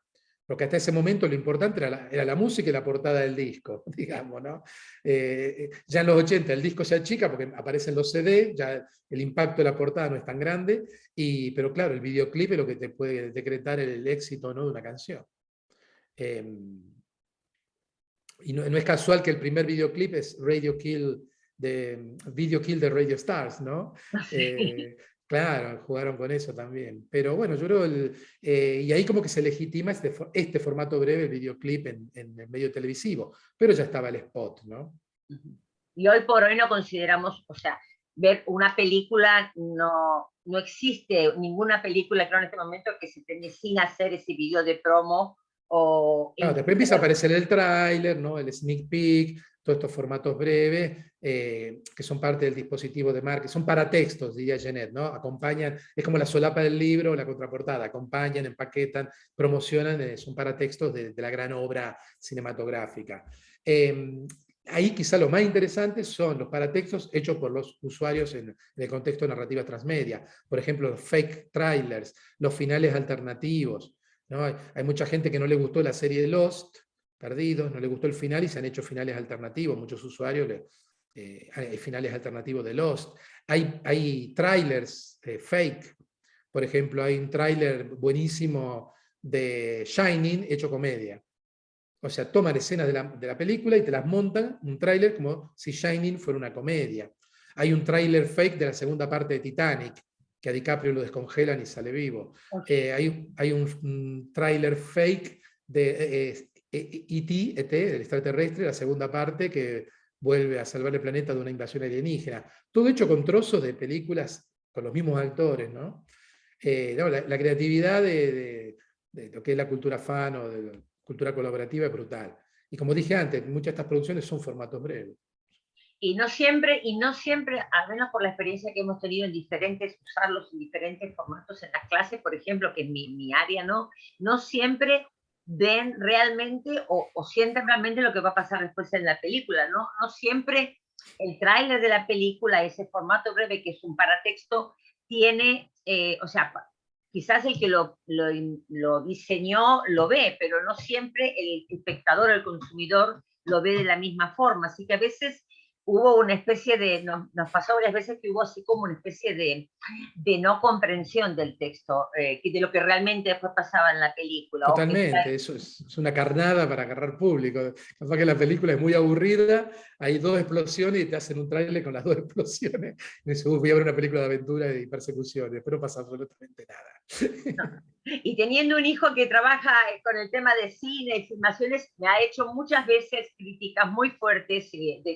Porque hasta ese momento lo importante era la música y la portada del disco, digamos, ¿no? Ya en los 80 el disco se achica porque aparecen los CD, ya el impacto de la portada no es tan grande, pero claro, el videoclip es lo que te puede decretar el éxito, ¿no?, de una canción. Y no es casual que el primer videoclip es Video Kill de Radio Stars, ¿no? Sí. Claro, jugaron con eso también. Pero bueno, yo creo, y ahí como que se legitima este formato breve, el videoclip en el medio televisivo, pero ya estaba el spot, ¿no? Y hoy por hoy no consideramos, o sea, ver una película, no existe ninguna película, creo, en este momento que se tenga sin hacer ese video de promo. Claro, después empieza a aparecer el tráiler, ¿no?, el sneak peek, todos estos formatos breves, que son parte del dispositivo de marketing, son paratextos, diría Jeanette, ¿no? Acompañan, es como la solapa del libro, la contraportada, acompañan, empaquetan, promocionan, son paratextos de la gran obra cinematográfica. Ahí quizá lo más interesante son los paratextos hechos por los usuarios en el contexto de narrativa transmedia. Por ejemplo, los fake trailers, los finales alternativos, ¿no? Hay mucha gente que no le gustó la serie de Lost, Perdidos, no le gustó el final y se han hecho finales alternativos. Muchos usuarios hay finales alternativos de Lost. Hay trailers fake. Por ejemplo, hay un tráiler buenísimo de Shining hecho comedia. O sea, toman escenas de la película y te las montan, un tráiler como si Shining fuera una comedia. Hay un tráiler fake de la segunda parte de Titanic, que a DiCaprio lo descongelan y sale vivo. Hay un tráiler fake de E.T., el extraterrestre, la segunda parte, que vuelve a salvar el planeta de una invasión alienígena. Todo hecho con trozos de películas con los mismos actores, ¿no? No, la creatividad de lo que es la cultura fan o de la cultura colaborativa es brutal. Y como dije antes, muchas de estas producciones son formatos breves. Y no siempre, al menos por la experiencia que hemos tenido en diferentes, usarlos en diferentes formatos en las clases, por ejemplo, que en mi área no siempre ven realmente o sienten realmente lo que va a pasar después en la película, no siempre el tráiler de la película, ese formato breve que es un paratexto, tiene, o sea, quizás el que lo diseñó lo ve, pero no siempre el espectador, el consumidor, lo ve de la misma forma. Así que a veces hubo una especie de, nos pasó varias veces que hubo así como una especie de no comprensión del texto, de lo que realmente después pasaba en la película. O que, Totalmente, eso es una carnada para agarrar público. Capaz que la película es muy aburrida, hay dos explosiones y te hacen un tráiler con las dos explosiones. Y dices, voy a ver una película de aventura y persecuciones, pero no pasa absolutamente no. nada. Y teniendo un hijo que trabaja con el tema de cine y filmaciones, me ha hecho muchas veces críticas muy fuertes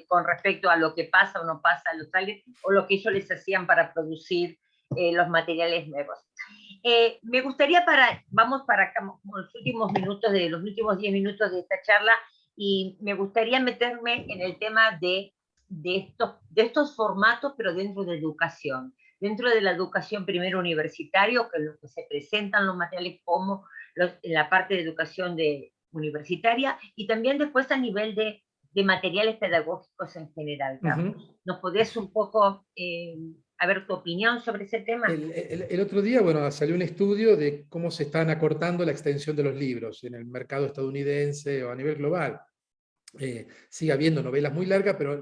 con respecto a lo que pasa o no pasa en los trailers o lo que ellos les hacían para producir los materiales nuevos. Me gustaría vamos para acá, los últimos minutos, los últimos 10 minutos de esta charla, y me gustaría meterme en el tema de estos formatos, pero dentro de educación. Dentro de la educación primero universitario, que es lo que se presentan los materiales como la parte de educación universitaria, y también después a nivel de materiales pedagógicos en general, Carlos. ¿Nos podés un poco a ver tu opinión sobre ese tema? El otro día, bueno, salió un estudio de cómo se están acortando la extensión de los libros en el mercado estadounidense o a nivel global. Sigue habiendo novelas muy largas, pero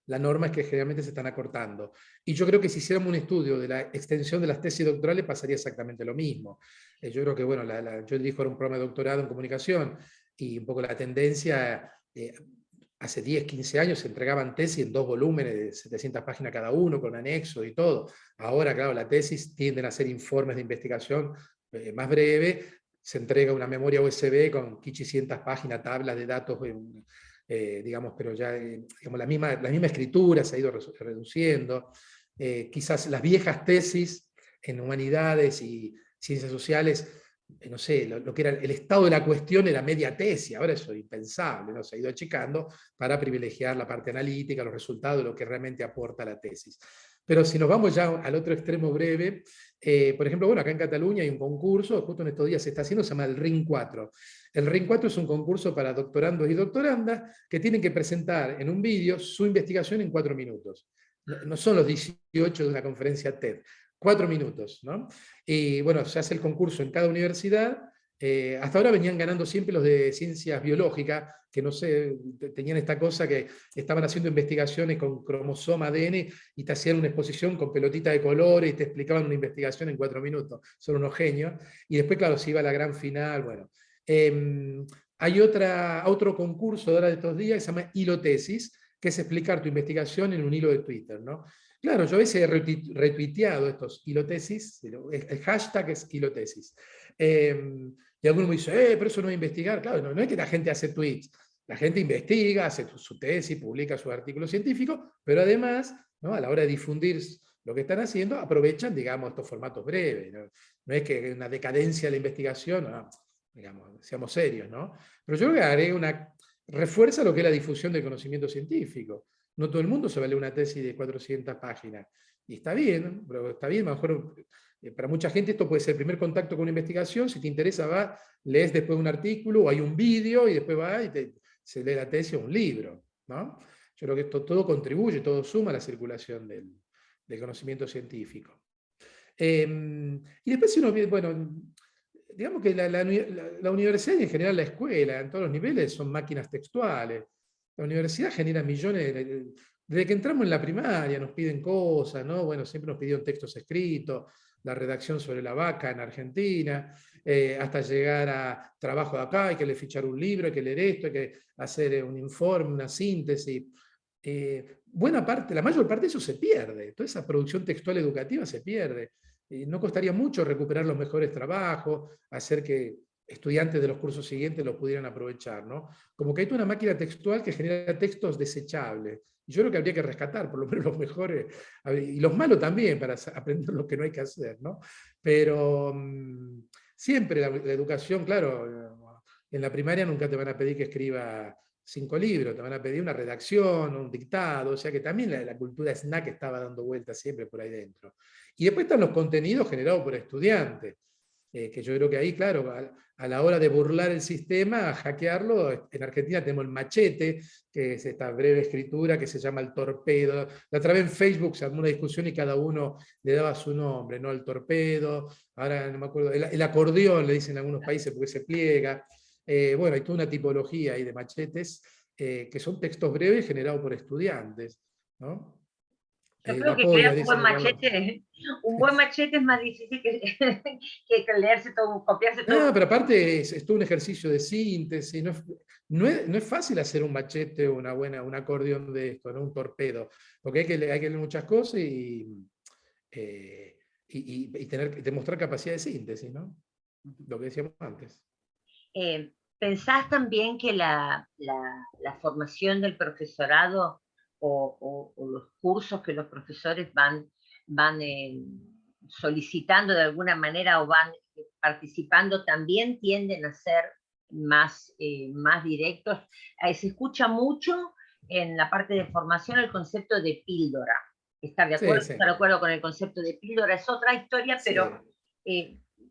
la norma es que generalmente se están acortando. Y yo creo que si hiciéramos un estudio de la extensión de las tesis doctorales pasaría exactamente lo mismo. Yo creo que, bueno, yo dirijo ahora un programa de doctorado en comunicación y un poco la tendencia, hace 10, 15 años se entregaban tesis en 2 volúmenes de 700 páginas cada uno, con anexos y todo. Ahora, claro, la tesis tienden a ser informes de investigación más breves, se entrega una memoria USB con 500 páginas, tablas de datos, digamos, pero ya digamos, la misma escritura se ha ido reduciendo. Quizás las viejas tesis en humanidades y ciencias sociales, no sé, lo que era el estado de la cuestión era media tesis, ahora eso es impensable, ¿no? Se ha ido achicando para privilegiar la parte analítica, los resultados, lo que realmente aporta la tesis. Pero si nos vamos ya al otro extremo breve, por ejemplo, bueno, acá en Cataluña hay un concurso, justo en estos días se está haciendo, se llama el RIN 4. El RIN 4 es un concurso para doctorandos y doctorandas que tienen que presentar en un vídeo su investigación en 4 minutos. No son los 18 de una conferencia TED, 4 minutos, ¿no? Y bueno, se hace el concurso en cada universidad. Hasta ahora venían ganando siempre los de ciencias biológicas, que no sé, tenían esta cosa que estaban haciendo investigaciones con cromosoma ADN y te hacían una exposición con pelotita de colores y te explicaban una investigación en 4 minutos. Son unos genios. Y después, claro, se iba a la gran final. Bueno, hay otro concurso de ahora de estos días que se llama Hilotesis, que es explicar tu investigación en un hilo de Twitter, ¿no? Claro, yo a veces he retuiteado estos hilotesis, el hashtag es hilotesis. Y alguno me dice, pero eso no es investigar. Claro, no es que la gente hace tweets, la gente investiga, hace su tesis, publica sus artículos científicos, pero además, ¿no? A la hora de difundir lo que están haciendo, aprovechan, digamos, estos formatos breves. No es que una decadencia de la investigación, no, digamos, seamos serios, ¿no? Pero yo creo que refuerza lo que es la difusión del conocimiento científico. No todo el mundo se va a leer una tesis de 400 páginas. Y está bien, pero está bien, a lo mejor para mucha gente esto puede ser el primer contacto con una investigación. Si te interesa, lees después un artículo o hay un vídeo y después se lee la tesis o un libro, ¿no? Yo creo que esto todo contribuye, todo suma a la circulación del conocimiento científico. Y después si uno ve, bueno, digamos que la universidad y en general la escuela, en todos los niveles, son máquinas textuales. La universidad genera millones, desde que entramos en la primaria nos piden cosas, ¿no? Bueno, siempre nos pidieron textos escritos, la redacción sobre la vaca en Argentina, hasta llegar a trabajo de acá, hay que fichar un libro, hay que leer esto, hay que hacer un informe, una síntesis. Buena parte, la mayor parte de eso se pierde, toda esa producción textual educativa se pierde. No costaría mucho recuperar los mejores trabajos, hacer que estudiantes de los cursos siguientes los pudieran aprovechar, ¿no? Como que hay una máquina textual que genera textos desechables. Y yo creo que habría que rescatar por lo menos los mejores, y los malos también, para aprender lo que no hay que hacer, ¿no? Pero siempre la educación, claro, en la primaria nunca te van a pedir que escriba 5 libros, te van a pedir una redacción, un dictado, o sea que también la cultura snack estaba dando vueltas siempre por ahí dentro. Y después están los contenidos generados por estudiantes, que yo creo que ahí, claro, a la hora de burlar el sistema, a hackearlo, en Argentina tenemos el machete, que es esta breve escritura que se llama el torpedo. La otra vez en Facebook se armó una discusión y cada uno le daba su nombre, ¿no? El torpedo, ahora no me acuerdo, el acordeón le dicen en algunos países porque se pliega. Bueno, hay toda una tipología ahí de machetes, que son textos breves generados por estudiantes, ¿no? Yo creo La que crear polla, dicen acá. un buen machete es más difícil que leerse todo, copiarse todo. No, pero aparte es todo un ejercicio de síntesis, no es fácil hacer un machete o un acordeón de esto, ¿no? Un torpedo, porque hay que leer muchas cosas tener que demostrar capacidad de síntesis, ¿no? Lo que decíamos antes. ¿Pensás también que la formación del profesorado o los cursos que los profesores van solicitando de alguna manera o van participando también tienden a ser más directos? Se escucha mucho en la parte de formación el concepto de píldora. ¿Estar de acuerdo? Sí, sí. ¿Estar de acuerdo con el concepto de píldora? Es otra historia, Sí. pero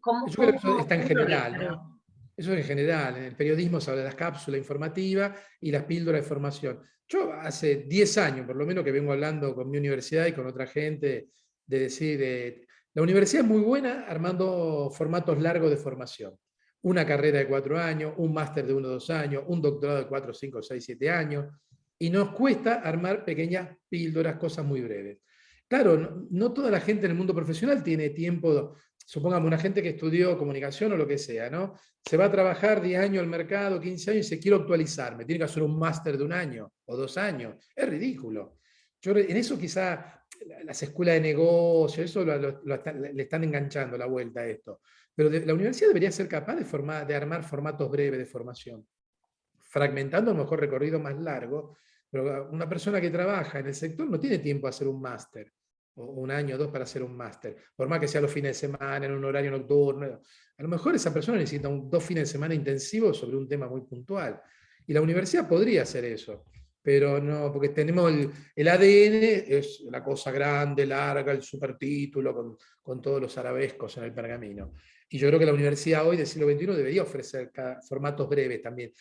¿cómo, Yo creo que eso cómo, está en cómo lo ves? general, ¿no? Eso en general. En el periodismo se habla de las cápsulas informativas y las píldoras de formación. Yo hace 10 años, por lo menos, que vengo hablando con mi universidad y con otra gente, de decir, la universidad es muy buena armando formatos largos de formación. Una carrera de 4 años, un máster de 1 o 2 años, un doctorado de 4, 5, 6, 7 años. Y nos cuesta armar pequeñas píldoras, cosas muy breves. Claro, no toda la gente en el mundo profesional tiene tiempo. Supongamos una gente que estudió comunicación o lo que sea, ¿no? Se va a trabajar 10 años al mercado, 15 años y se quiere actualizar, me tiene que hacer un máster de 1 año o 2 años. Es ridículo. En eso quizá las escuelas de negocio, eso le están enganchando la vuelta a esto. Pero la universidad debería ser capaz de armar formatos breves de formación, fragmentando a lo mejor recorrido más largo, pero una persona que trabaja en el sector no tiene tiempo a hacer un máster o 1 año o 2 para hacer un máster, por más que sea los fines de semana, en un horario nocturno. A lo mejor esa persona necesita 2 fines de semana intensivos sobre un tema muy puntual. Y la universidad podría hacer eso, pero no, porque tenemos el ADN, es la cosa grande, larga, el supertítulo, con todos los arabescos en el pergamino. Y yo creo que la universidad hoy del siglo XXI debería ofrecer formatos breves también.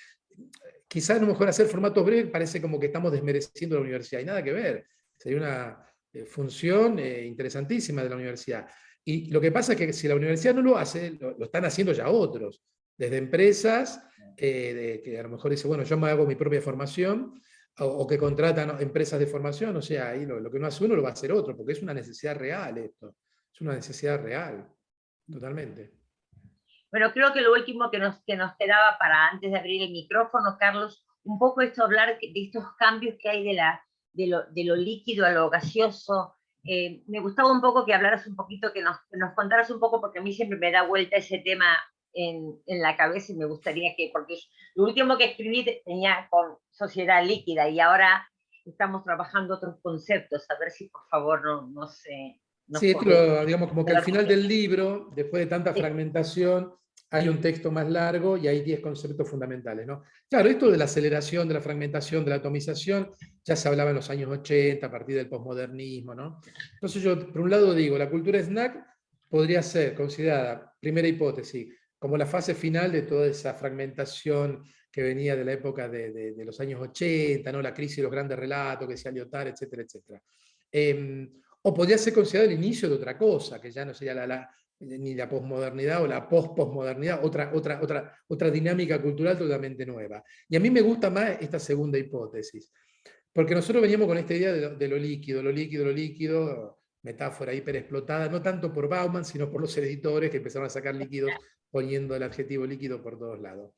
Quizás a lo mejor hacer formatos breves parece como que estamos desmereciendo la universidad, y nada que ver. Sería una función interesantísima de la universidad. Y lo que pasa es que si la universidad no lo hace, lo están haciendo ya otros, desde empresas que a lo mejor dicen, bueno, yo me hago mi propia formación, o que contratan empresas de formación, o sea, ahí lo que no hace uno lo va a hacer otro, porque es una necesidad real esto, es una necesidad real, totalmente. Bueno, creo que lo último que nos quedaba para antes de abrir el micrófono, Carlos, un poco esto hablar de estos cambios que hay de lo líquido a lo gaseoso. Me gustaba un poco que hablaras un poquito, que nos contaras un poco, porque a mí siempre me da vuelta ese tema en la cabeza y me gustaría porque lo último que escribí tenía con sociedad líquida y ahora estamos trabajando otros conceptos. A ver si por favor no sé. Sí, esto digamos como que al final del libro, después de tanta fragmentación, hay un texto más largo y hay 10 conceptos fundamentales, ¿no? Claro, esto de la aceleración, de la fragmentación, de la atomización, ya se hablaba en los años 80, a partir del posmodernismo, ¿no? Entonces yo, por un lado digo, la cultura snack podría ser considerada, primera hipótesis, como la fase final de toda esa fragmentación que venía de la época de los años 80, ¿no? La crisis de los grandes relatos, que decía Lyotard, etcétera, etcétera. O podría ser considerado el inicio de otra cosa, que ya no sería ni la posmodernidad o la post-posmodernidad, otra dinámica cultural totalmente nueva. Y a mí me gusta más esta segunda hipótesis, porque nosotros veníamos con esta idea de lo líquido, metáfora hiperexplotada, no tanto por Bauman, sino por los editores que empezaron a sacar líquidos poniendo el adjetivo líquido por todos lados.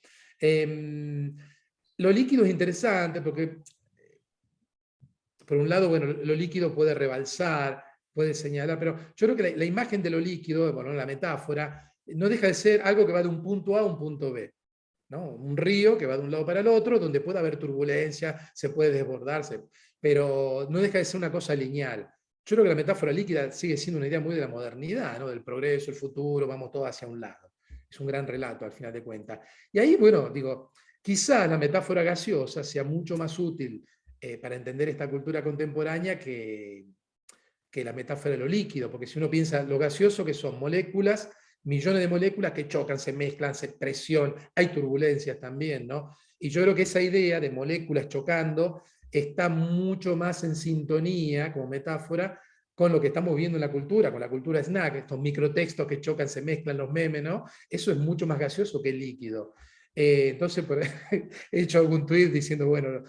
Lo líquido es interesante porque por un lado, bueno, lo líquido puede rebalsar, puede señalar, pero yo creo que la imagen de lo líquido, bueno, la metáfora, no deja de ser algo que va de un punto A a un punto B, ¿no? Un río que va de un lado para el otro, donde puede haber turbulencia, se puede desbordarse. pero no deja de ser una cosa lineal. Yo creo que la metáfora líquida sigue siendo una idea muy de la modernidad, ¿no? Del progreso, el futuro, vamos todos hacia un lado. Es un gran relato al final de cuentas. Y ahí, bueno, digo, quizá la metáfora gaseosa sea mucho más útil para entender esta cultura contemporánea que la metáfora de lo líquido, porque si uno piensa lo gaseoso, que son moléculas, millones de moléculas que chocan, se mezclan, se presión, hay turbulencias también, ¿no? Y yo creo que esa idea de moléculas chocando está mucho más en sintonía, como metáfora, con lo que estamos viendo en la cultura, con la cultura snack, estos microtextos que chocan, se mezclan, los memes, ¿no? Eso es mucho más gaseoso que el líquido. Entonces, he hecho algún tuit diciendo, bueno,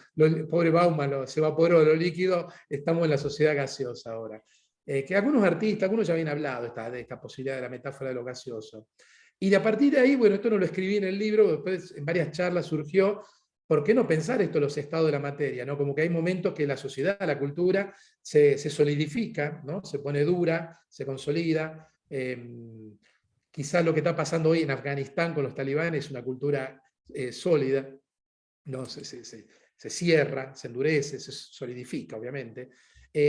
pobre Bauman se evaporó lo líquido, estamos en la sociedad gaseosa ahora. Que algunos artistas, algunos ya habían hablado de esta posibilidad de la metáfora de lo gaseoso. Y de a partir de ahí, bueno, esto no lo escribí en el libro, después en varias charlas surgió, ¿por qué no pensar esto los estados de la materia? ¿No? Como que hay momentos que la sociedad, la cultura, se solidifica, ¿no? Se pone dura, se consolida. Quizás lo que está pasando hoy en Afganistán con los talibanes es una cultura sólida, ¿no? Se cierra, se endurece, se solidifica, obviamente.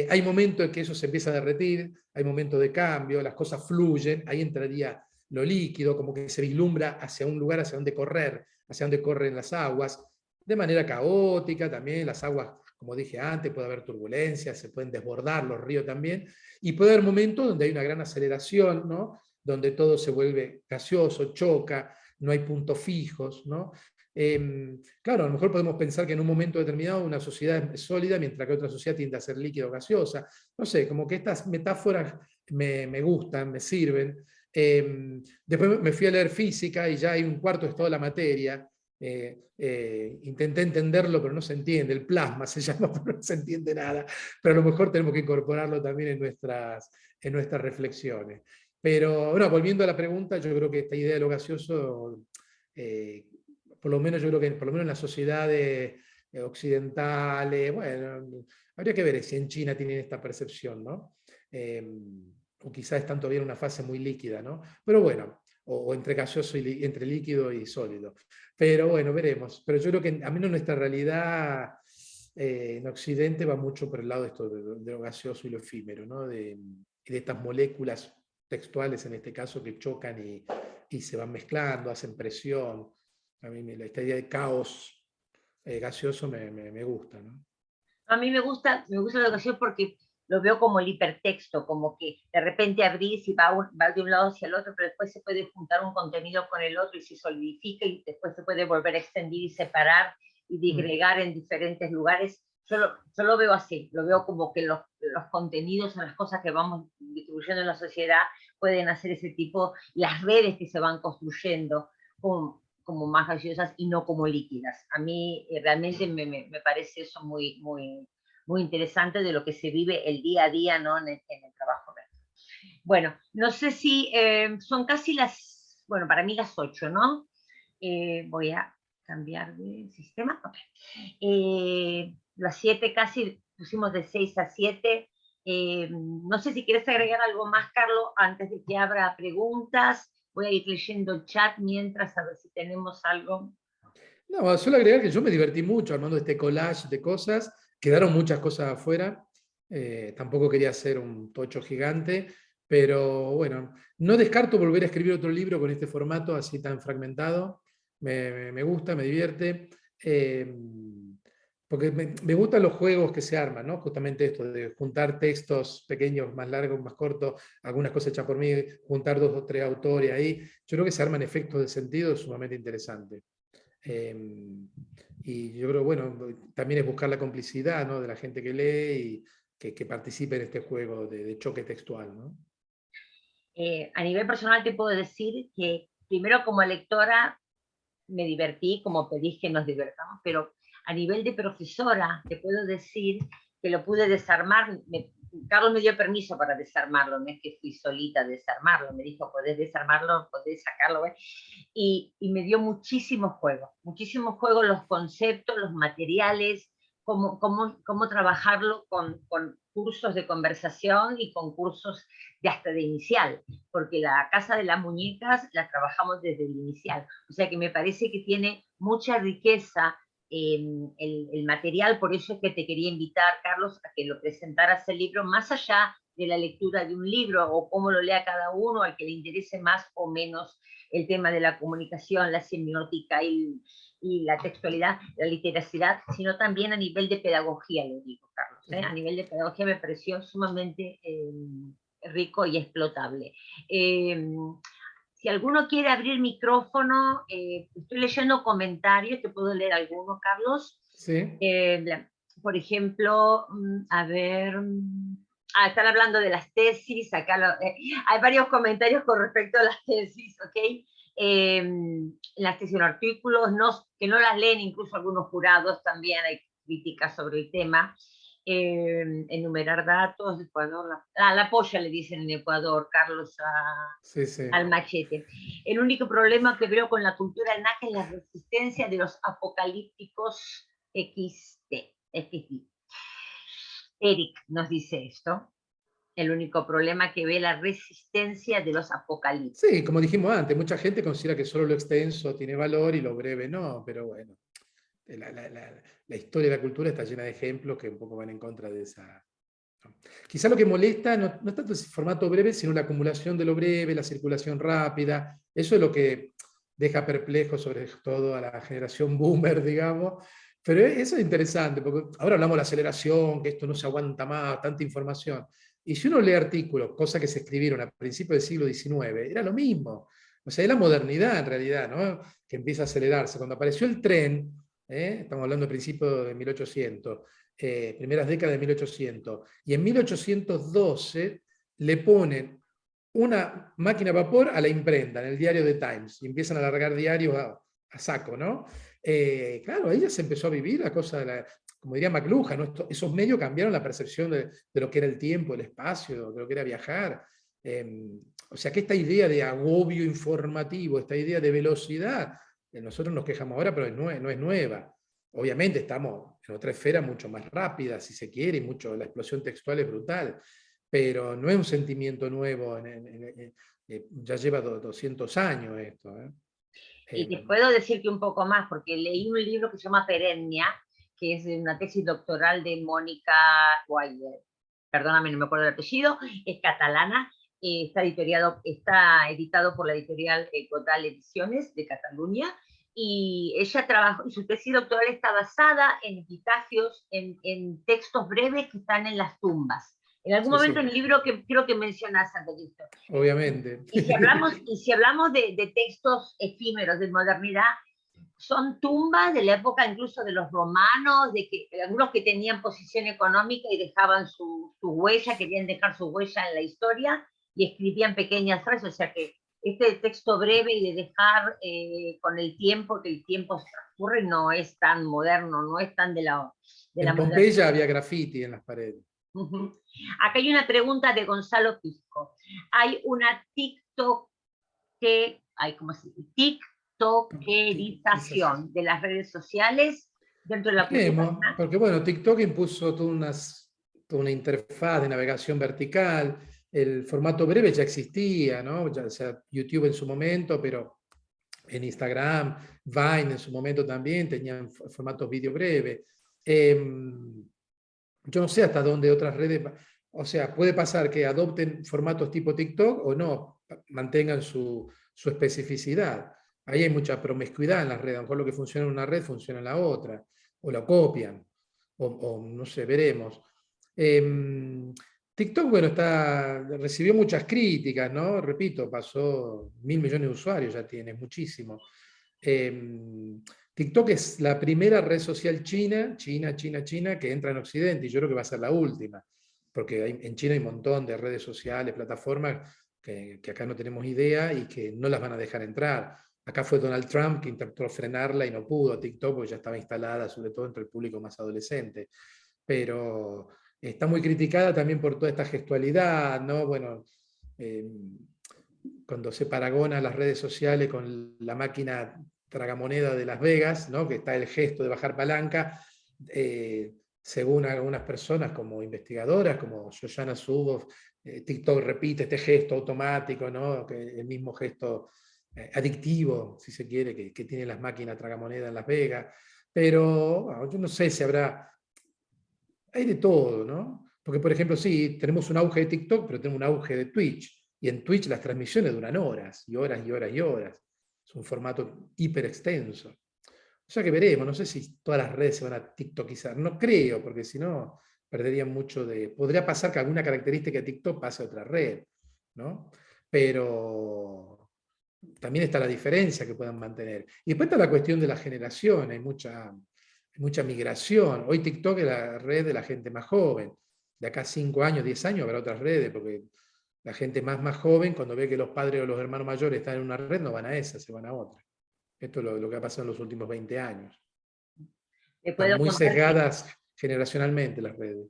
Hay momentos en que eso se empieza a derretir, hay momentos de cambio, las cosas fluyen, ahí entraría lo líquido, como que se vislumbra hacia un lugar hacia donde correr, hacia donde corren las aguas, de manera caótica también, las aguas, como dije antes, puede haber turbulencias, se pueden desbordar los ríos también, y puede haber momentos donde hay una gran aceleración, ¿no? Donde todo se vuelve gaseoso, choca, no hay puntos fijos, ¿no? Claro, a lo mejor podemos pensar que en un momento determinado una sociedad es sólida, mientras que otra sociedad tiende a ser líquida o gaseosa. No sé, como que estas metáforas me gustan, me sirven. Después me fui a leer física y ya hay un cuarto estado de la materia. Intenté entenderlo, pero no se entiende. El plasma se llama, pero no se entiende nada. Pero a lo mejor tenemos que incorporarlo también en nuestras reflexiones. Pero bueno, volviendo a la pregunta, yo creo que esta idea de lo gaseoso por lo menos yo creo que por lo menos en las sociedades occidentales, bueno, habría que ver si en China tienen esta percepción, ¿no? O quizás están todavía en una fase muy líquida, ¿no? Pero bueno, o entre gaseoso y entre líquido y sólido. Pero bueno, veremos. Pero yo creo que a menos nuestra realidad en Occidente va mucho por el lado de esto, de lo gaseoso y lo efímero, ¿no? De estas moléculas textuales, en este caso, que chocan y se van mezclando, hacen presión. A mí esta idea de caos gaseoso me gusta, ¿no? A mí me gusta la educación porque lo veo como el hipertexto, como que de repente abrís y va de un lado hacia el otro, pero después se puede juntar un contenido con el otro y se solidifica y después se puede volver a extender y separar y digregar en diferentes lugares. Yo lo veo así, lo veo como que los contenidos o las cosas que vamos distribuyendo en la sociedad pueden hacer ese tipo, las redes que se van construyendo como más gaseosas y no como líquidas. A mí realmente me parece eso muy interesante de lo que se vive el día a día, ¿no? En el trabajo. Bueno, no sé si son casi bueno, para mí las 8, ¿no? Voy a cambiar de sistema. Okay. Las 7 casi, pusimos de 6 a 7. No sé si quieres agregar algo más, Carlos, antes de que abra preguntas. Voy a ir leyendo el chat mientras, a ver si tenemos algo. No, solo agregar que yo me divertí mucho armando este collage de cosas, quedaron muchas cosas afuera, tampoco quería hacer un tocho gigante, pero bueno, no descarto volver a escribir otro libro con este formato así tan fragmentado, me gusta, me divierte, porque me gustan los juegos que se arman, ¿no? Justamente esto de juntar textos pequeños, más largos, más cortos, algunas cosas hechas por mí, juntar 2 o 3 autores ahí, yo creo que se arman efectos de sentido sumamente interesantes. Y yo creo, bueno, también es buscar la complicidad, ¿no? De la gente que lee y que participe en este juego de choque textual, ¿no? A nivel personal te puedo decir que primero como lectora me divertí, como pedís que nos divertamos, pero a nivel de profesora te puedo decir que lo pude desarmar. Carlos me dio permiso para desarmarlo, no es que fui solita a desarmarlo, me dijo, podés desarmarlo, podés sacarlo, ¿ves? Y me dio muchísimo juego, los conceptos, los materiales, cómo trabajarlo con cursos de conversación y con cursos de hasta de inicial, porque la Casa de las Muñecas la trabajamos desde el inicial. O sea que me parece que tiene mucha riqueza el material, por eso es que te quería invitar, Carlos, a que lo presentaras el libro, más allá de la lectura de un libro o cómo lo lea cada uno, al que le interese más o menos el tema de la comunicación, la semiótica y la textualidad, la literacidad, sino también a nivel de pedagogía, lo digo, Carlos. A nivel de pedagogía me pareció sumamente rico y explotable. Si alguno quiere abrir micrófono, estoy leyendo comentarios, te puedo leer alguno, Carlos. Sí. Por ejemplo, a ver, están hablando de las tesis, acá hay varios comentarios con respecto a las tesis, ¿ok? Las tesis en artículos, que no las leen incluso algunos jurados, también hay críticas sobre el tema. Enumerar datos, Ecuador, la polla le dicen en Ecuador, Carlos, Sí, sí. al machete. El único problema que veo con la cultura naca es la resistencia de los apocalípticos XT. Eric nos dice esto. El único problema que ve la resistencia de los apocalípticos. Sí, como dijimos antes, mucha gente considera que solo lo extenso tiene valor y lo breve no, pero bueno, la historia de la cultura está llena de ejemplos que un poco van en contra de esa. Quizá lo que molesta no es tanto el formato breve, sino la acumulación de lo breve, la circulación rápida. Eso es lo que deja perplejo sobre todo a la generación boomer, digamos. Pero eso es interesante, porque ahora hablamos de la aceleración, que esto no se aguanta más, tanta información. Y si uno lee artículos, cosas que se escribieron a principios del siglo XIX, era lo mismo. O sea, es la modernidad en realidad, ¿no? Que empieza a acelerarse. Cuando apareció el tren, estamos hablando de principios de 1800, primeras décadas de 1800, y en 1812 le ponen una máquina a vapor a la imprenta, en el diario The Times, y empiezan a largar diarios a saco, ¿no? Claro, ahí ya se empezó a vivir la cosa, como diría McLuhan, ¿no? Esos medios cambiaron la percepción de lo que era el tiempo, el espacio, de lo que era viajar. O sea que esta idea de agobio informativo, esta idea de velocidad, nosotros nos quejamos ahora, pero no es nueva. Obviamente estamos en otra esfera mucho más rápida, si se quiere, y la explosión textual es brutal, pero no es un sentimiento nuevo, ya lleva 200 años esto. Y te puedo decir que un poco más, porque leí un libro que se llama Perennia, que es una tesis doctoral de Mónica Guayer, perdóname, no me acuerdo el apellido, es catalana, está editado por la editorial Godal Ediciones de Cataluña, y ella trabajó, y su tesis doctoral está basada en epitafios, en textos breves que están en las tumbas. En algún momento en el libro que creo que mencionas, Santelito. Obviamente. Y si hablamos de textos efímeros de modernidad, son tumbas de la época incluso de los romanos, algunos que tenían posición económica y dejaban su huella, querían dejar su huella en la historia y escribían pequeñas frases, o sea que este texto breve y de dejar con el tiempo, que el tiempo transcurre, no es tan moderno, no es tan de la En Pompeya había graffiti en las paredes. Acá hay una pregunta de Gonzalo Pisco. Hay una tiktokerización de las redes sociales dentro de la cultura. Porque bueno, TikTok impuso toda una interfaz de navegación vertical, el formato breve ya existía, ¿no? Ya sea YouTube en su momento, pero en Instagram, Vine en su momento también tenían formatos vídeo breve. Yo no sé hasta dónde otras redes, o sea, puede pasar que adopten formatos tipo TikTok o no, mantengan su especificidad. Ahí hay mucha promiscuidad en las redes, a lo mejor lo que funciona en una red funciona en la otra, o la copian, o no sé, veremos. TikTok, bueno, recibió muchas críticas, ¿no? Repito, pasó 1.000 millones de usuarios, ya tiene, muchísimo. TikTok es la primera red social china que entra en Occidente, y yo creo que va a ser la última, porque en China hay un montón de redes sociales, plataformas que acá no tenemos idea y que no las van a dejar entrar. Acá fue Donald Trump que intentó frenarla y no pudo, TikTok, porque ya estaba instalada, sobre todo entre el público más adolescente. Pero está muy criticada también por toda esta gestualidad, ¿no? Bueno, cuando se paragona las redes sociales con la máquina tragamoneda de Las Vegas, ¿no? Que está el gesto de bajar palanca, según algunas personas como investigadoras, como Shoshana Zuboff, TikTok repite este gesto automático, ¿no? El mismo gesto adictivo, si se quiere, que tienen las máquinas tragamoneda en Las Vegas. pero bueno, yo no sé si habrá, hay de todo, ¿no? Porque, por ejemplo, sí, tenemos un auge de TikTok, pero tenemos un auge de Twitch, y en Twitch las transmisiones duran horas, y horas, y horas, y horas. Es un formato hiper extenso. O sea que veremos, no sé si todas las redes se van a TikTokizar, no creo, porque si no perderían mucho de... Podría pasar que alguna característica de TikTok pase a otra red, ¿no? Pero también está la diferencia que puedan mantener. Y después está la cuestión de la generación, hay mucha migración. Hoy TikTok es la red de la gente más joven. De acá 5 años, 10 años habrá otras redes, porque la gente más joven, cuando ve que los padres o los hermanos mayores están en una red, no van a esa, se van a otra. Esto es lo que ha pasado en los últimos 20 años. Te Están puedo muy contar que sesgadas generacionalmente las redes.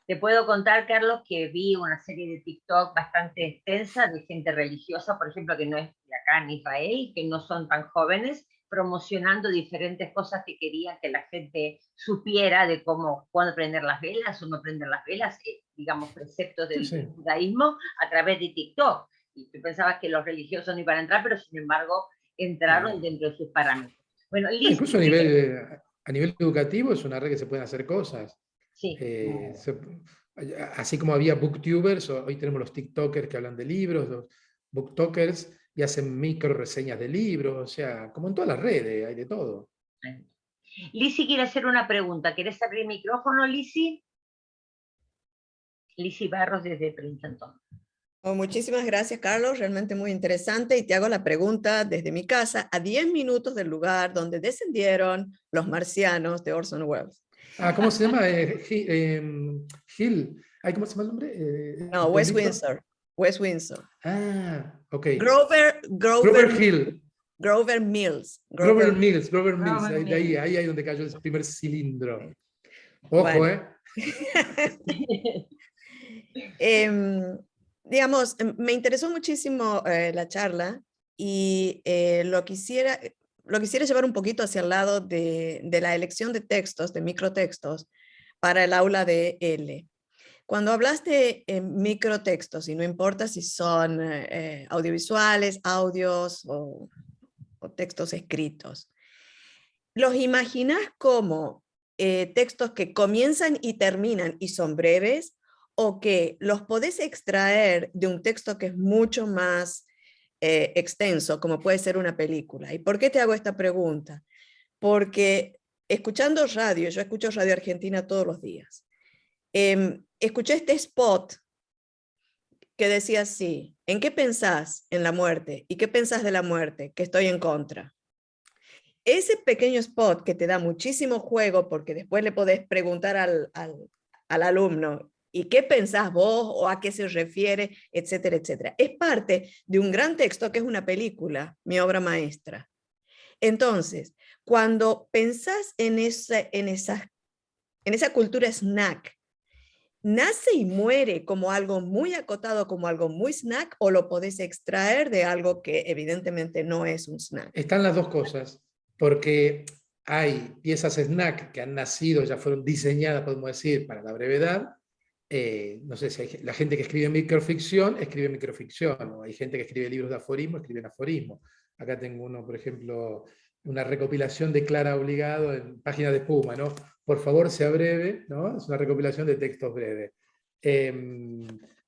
Te puedo contar, Carlos, que vi una serie de TikTok bastante extensa de gente religiosa, por ejemplo, que no es de acá en Israel, que no son tan jóvenes, promocionando diferentes cosas que querían que la gente supiera de cómo, cuándo prender las velas o no prender las velas, digamos, preceptos Sí, del sí. judaísmo a través de TikTok. Y tú pensabas que los religiosos no iban a entrar, pero sin embargo entraron No. dentro de sus parámetros. Bueno, No, Liz, incluso a nivel educativo es una red que se pueden hacer cosas. sí, Así como había booktubers, hoy tenemos los TikTokers que hablan de libros, los booktokers y hacen micro reseñas de libros, o sea, como en todas las redes, hay de todo. Lizzy quiere hacer una pregunta. ¿Quieres abrir el micrófono, Lizzy? Lizzy Barros desde Princeton. Oh, muchísimas gracias, Carlos. Realmente muy interesante. Y te hago la pregunta desde mi casa, a 10 minutos del lugar donde descendieron los marcianos de Orson Welles. ¿Cómo se llama? Hill. ¿Cómo se llama el nombre? No, ¿El West pueblito? Windsor. West Windsor. Ok. Grover Grover Hill. Grover Mills. Grover Mills, Grover Mills. Robert Ahí es donde cayó el primer cilindro. Ojo, Bueno. ¿eh? Digamos, me interesó muchísimo la charla y lo quisiera llevar un poquito hacia el lado de la elección de textos, de microtextos, para el aula de L. Cuando hablas de microtextos, y no importa si son audiovisuales, audios o textos escritos, ¿los imaginas como textos que comienzan y terminan y son breves, o que los podés extraer de un texto que es mucho más extenso, como puede ser una película? ¿Y por qué te hago esta pregunta? Porque escuchando radio, yo escucho Radio Argentina todos los días, escuché este spot que decía así: ¿en qué pensás en la muerte? ¿Y qué pensás de la muerte? Que estoy en contra. Ese pequeño spot que te da muchísimo juego, porque después le podés preguntar al alumno, ¿y qué pensás vos o a qué se refiere, etcétera, etcétera? Es parte de un gran texto que es una película, mi obra maestra. Entonces, cuando pensás en esa cultura snack, ¿nace y muere como algo muy acotado, como algo muy snack, o lo podés extraer de algo que evidentemente no es un snack? Están las dos cosas, porque hay piezas snack que han nacido, ya fueron diseñadas, podemos decir, para la brevedad. No sé si hay la gente que escribe microficción, o hay gente que escribe libros de aforismo, escriben aforismo. Acá tengo uno, por ejemplo, una recopilación de Clara Obligado en Página de Espuma, ¿no? Por favor, sea breve, ¿no? Es una recopilación de textos breves.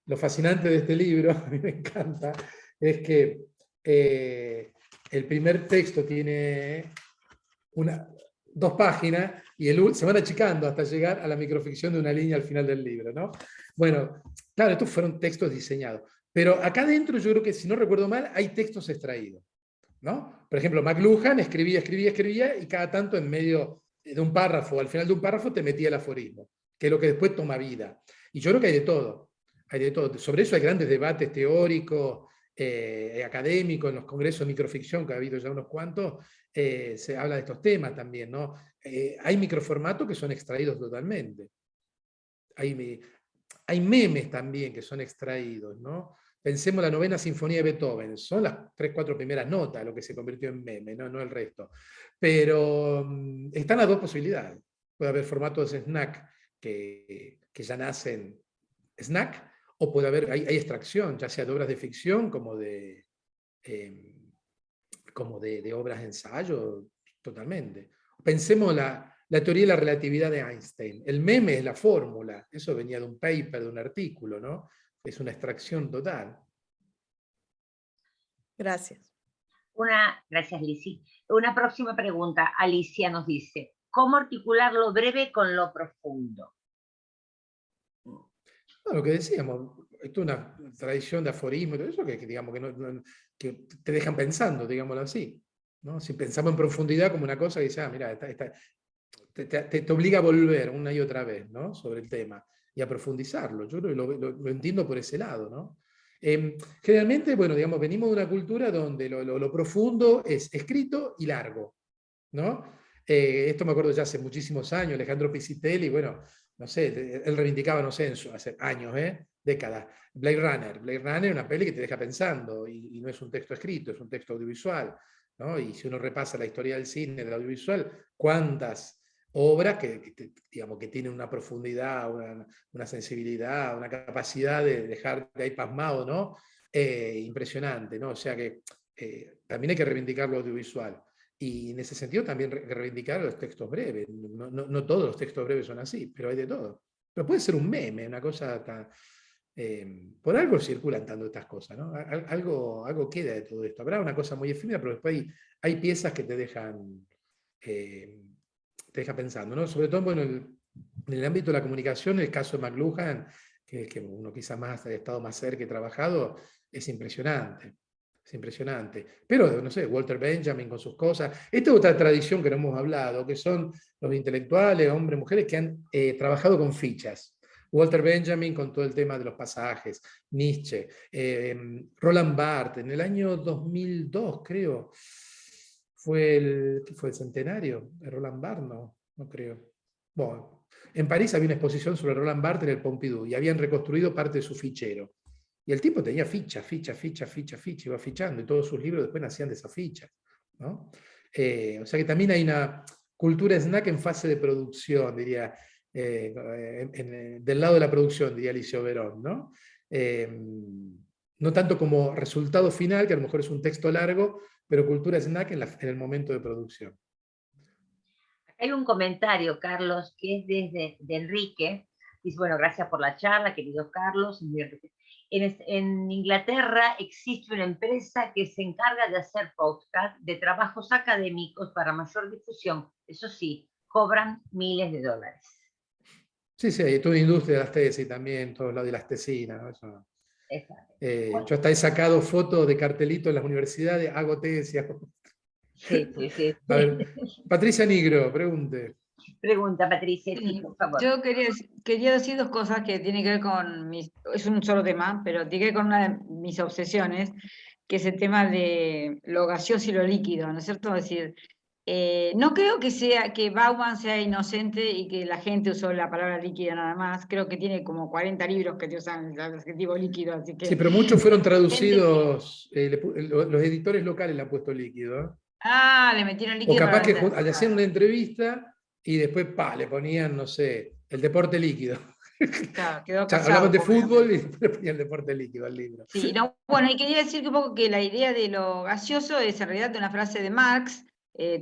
Lo fascinante de este libro, a mí me encanta, es que el primer texto tiene 2 páginas y se van achicando hasta llegar a la microficción de una línea al final del libro, ¿no? Bueno, claro, estos fueron textos diseñados, pero acá dentro yo creo que, si no recuerdo mal, hay textos extraídos, ¿no? Por ejemplo, McLuhan escribía y cada tanto en medio de un párrafo, al final de un párrafo te metía el aforismo, que es lo que después toma vida. Y yo creo que hay de todo, hay de todo. Sobre eso hay grandes debates teóricos, académicos, en los congresos de microficción, que ha habido ya unos cuantos, se habla de estos temas también, ¿no? Hay microformatos que son extraídos totalmente. Hay memes también que son extraídos, ¿no? Pensemos la novena sinfonía de Beethoven, son las 3, 4 primeras notas lo que se convirtió en meme, no el resto. Pero están las dos posibilidades. Puede haber formatos de snack que ya nacen snack, o puede haber, hay extracción, ya sea de obras de ficción como de obras de ensayo, totalmente. pensemos la teoría de la relatividad de Einstein. El meme es la fórmula, eso venía de un paper, de un artículo, ¿no? Es una extracción total. Gracias. Gracias, Lizzy. Una próxima pregunta. Alicia nos dice, ¿cómo articular lo breve con lo profundo? No, lo que decíamos, esto es una tradición de aforismo, todo eso digamos, que te dejan pensando, digámoslo así, ¿no? Si pensamos en profundidad como una cosa que dice, mira, te obliga a volver una y otra vez, ¿no? Sobre el tema y a profundizarlo. Yo lo entiendo por ese lado, ¿no? Generalmente, bueno, digamos, venimos de una cultura donde lo profundo es escrito y largo, ¿no? Esto me acuerdo ya hace muchísimos años, Alejandro Piscitelli, bueno, no sé, él reivindicaba, no sé, hace años, décadas, Blade Runner es una peli que te deja pensando, y no es un texto escrito, es un texto audiovisual, ¿no? Y si uno repasa la historia del cine, del audiovisual, cuántas obras digamos, que tienen una profundidad, una sensibilidad, una capacidad de dejarte ahí pasmado, ¿no? Impresionante, ¿no? O sea que también hay que reivindicar lo audiovisual. Y en ese sentido también reivindicar los textos breves. No todos los textos breves son así, pero hay de todo. Pero puede ser un meme, una cosa tan... por algo circulan tanto estas cosas, ¿no? Algo queda de todo esto. Habrá una cosa muy efímera, pero después hay piezas que te dejan pensando, ¿no? Sobre todo, bueno, en el ámbito de la comunicación, el caso de McLuhan, que uno quizás más ha estado más cerca y trabajado, es impresionante. Es impresionante. Pero, no sé, Walter Benjamin con sus cosas. Esta es otra tradición que no hemos hablado, que son los intelectuales, hombres, mujeres, que han trabajado con fichas. Walter Benjamin con todo el tema de los pasajes, Nietzsche, Roland Barthes, en el año 2002, creo, fue el centenario de Roland Barthes, no creo. Bueno, en París había una exposición sobre Roland Barthes en el Pompidou y habían reconstruido parte de su fichero. Y el tipo tenía ficha, iba fichando, y todos sus libros después nacían de esas fichas, ¿no? O sea que también hay una cultura snack en fase de producción, diría, del lado de la producción, diría Alicia Oberón, ¿no? No tanto como resultado final, que a lo mejor es un texto largo, pero cultura snack en el momento de producción. Hay un comentario, Carlos, que es de Enrique. Dice, bueno, gracias por la charla, querido Carlos. En Inglaterra existe una empresa que se encarga de hacer podcast de trabajos académicos para mayor difusión. Eso sí, cobran miles de dólares. Sí, hay toda industria de las tesis también, todo lo de las tesinas, ¿no? Eso. Bueno. Yo hasta he sacado fotos de cartelitos en las universidades, hago tesis. Sí. A ver, Patricia Nigro, pregunte. Pregunta, Patricia, sí, por favor. Yo quería decir dos cosas que tienen que ver con es un solo tema, pero tiene que ver con una de mis obsesiones, que es el tema de lo gaseoso y lo líquido, ¿no es cierto? Es decir, no creo que Bauman sea inocente y que la gente usó la palabra líquida nada más. Creo que tiene como 40 libros que te usan el adjetivo líquido, así que... Sí, pero muchos fueron traducidos, los editores locales le han puesto líquido. Le metieron líquido. O capaz que al hacer una entrevista y después, le ponían, no sé, el deporte líquido. Claro, quedó hablaban de fútbol y después ponían el deporte líquido al libro. Sí, no, bueno, y quería decir un poco que la idea de lo gaseoso es en realidad de una frase de Marx,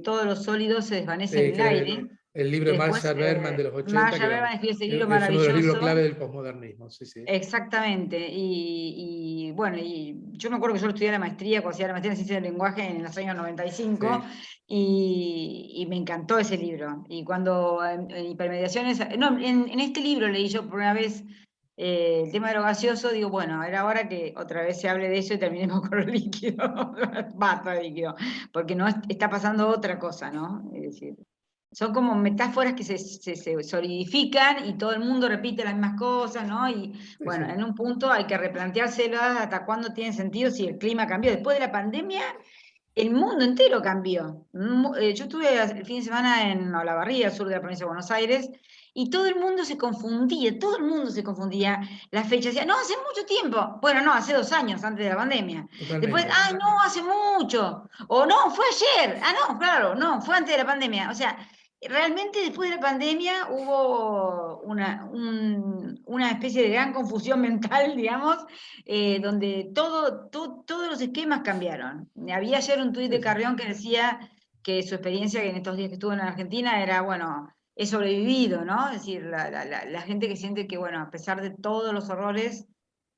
todos los sólidos se desvanecen en el aire. El libro de Marshall Berman de los 80, Marshall Berman escribió ese libro es uno de maravilloso. los libros clave del posmodernismo. Sí. Exactamente, y bueno, y yo me acuerdo que yo estudié la maestría, cuando hacía la maestría en ciencia del lenguaje en los años 95, y me encantó ese libro. Y cuando en hipermediaciones, no, en este libro leí yo por una vez el tema de lo gaseoso, digo, bueno, era hora que otra vez se hable de eso y terminemos con lo líquido, basta de líquido, porque no está pasando otra cosa, ¿no? Es decir, son como metáforas que se solidifican y todo el mundo repite las mismas cosas, ¿no? Y bueno, en un punto hay que replanteárselas hasta cuándo tiene sentido si el clima cambió. Después de la pandemia, el mundo entero cambió. Yo estuve el fin de semana en Olavarría, al sur de la provincia de Buenos Aires, y todo el mundo se confundía, la fecha. Decía, no, hace mucho tiempo. Bueno, no, hace 2 años, antes de la pandemia. Totalmente. Después, no, hace mucho. O no, fue ayer. No, claro, no, fue antes de la pandemia. O sea, realmente después de la pandemia hubo una especie de gran confusión mental, digamos, donde todos los esquemas cambiaron. Había ayer un tuit de Carrión que decía que su experiencia que en estos días que estuvo en Argentina era, bueno, he sobrevivido, ¿no? Es decir, la gente que siente que, bueno, a pesar de todos los horrores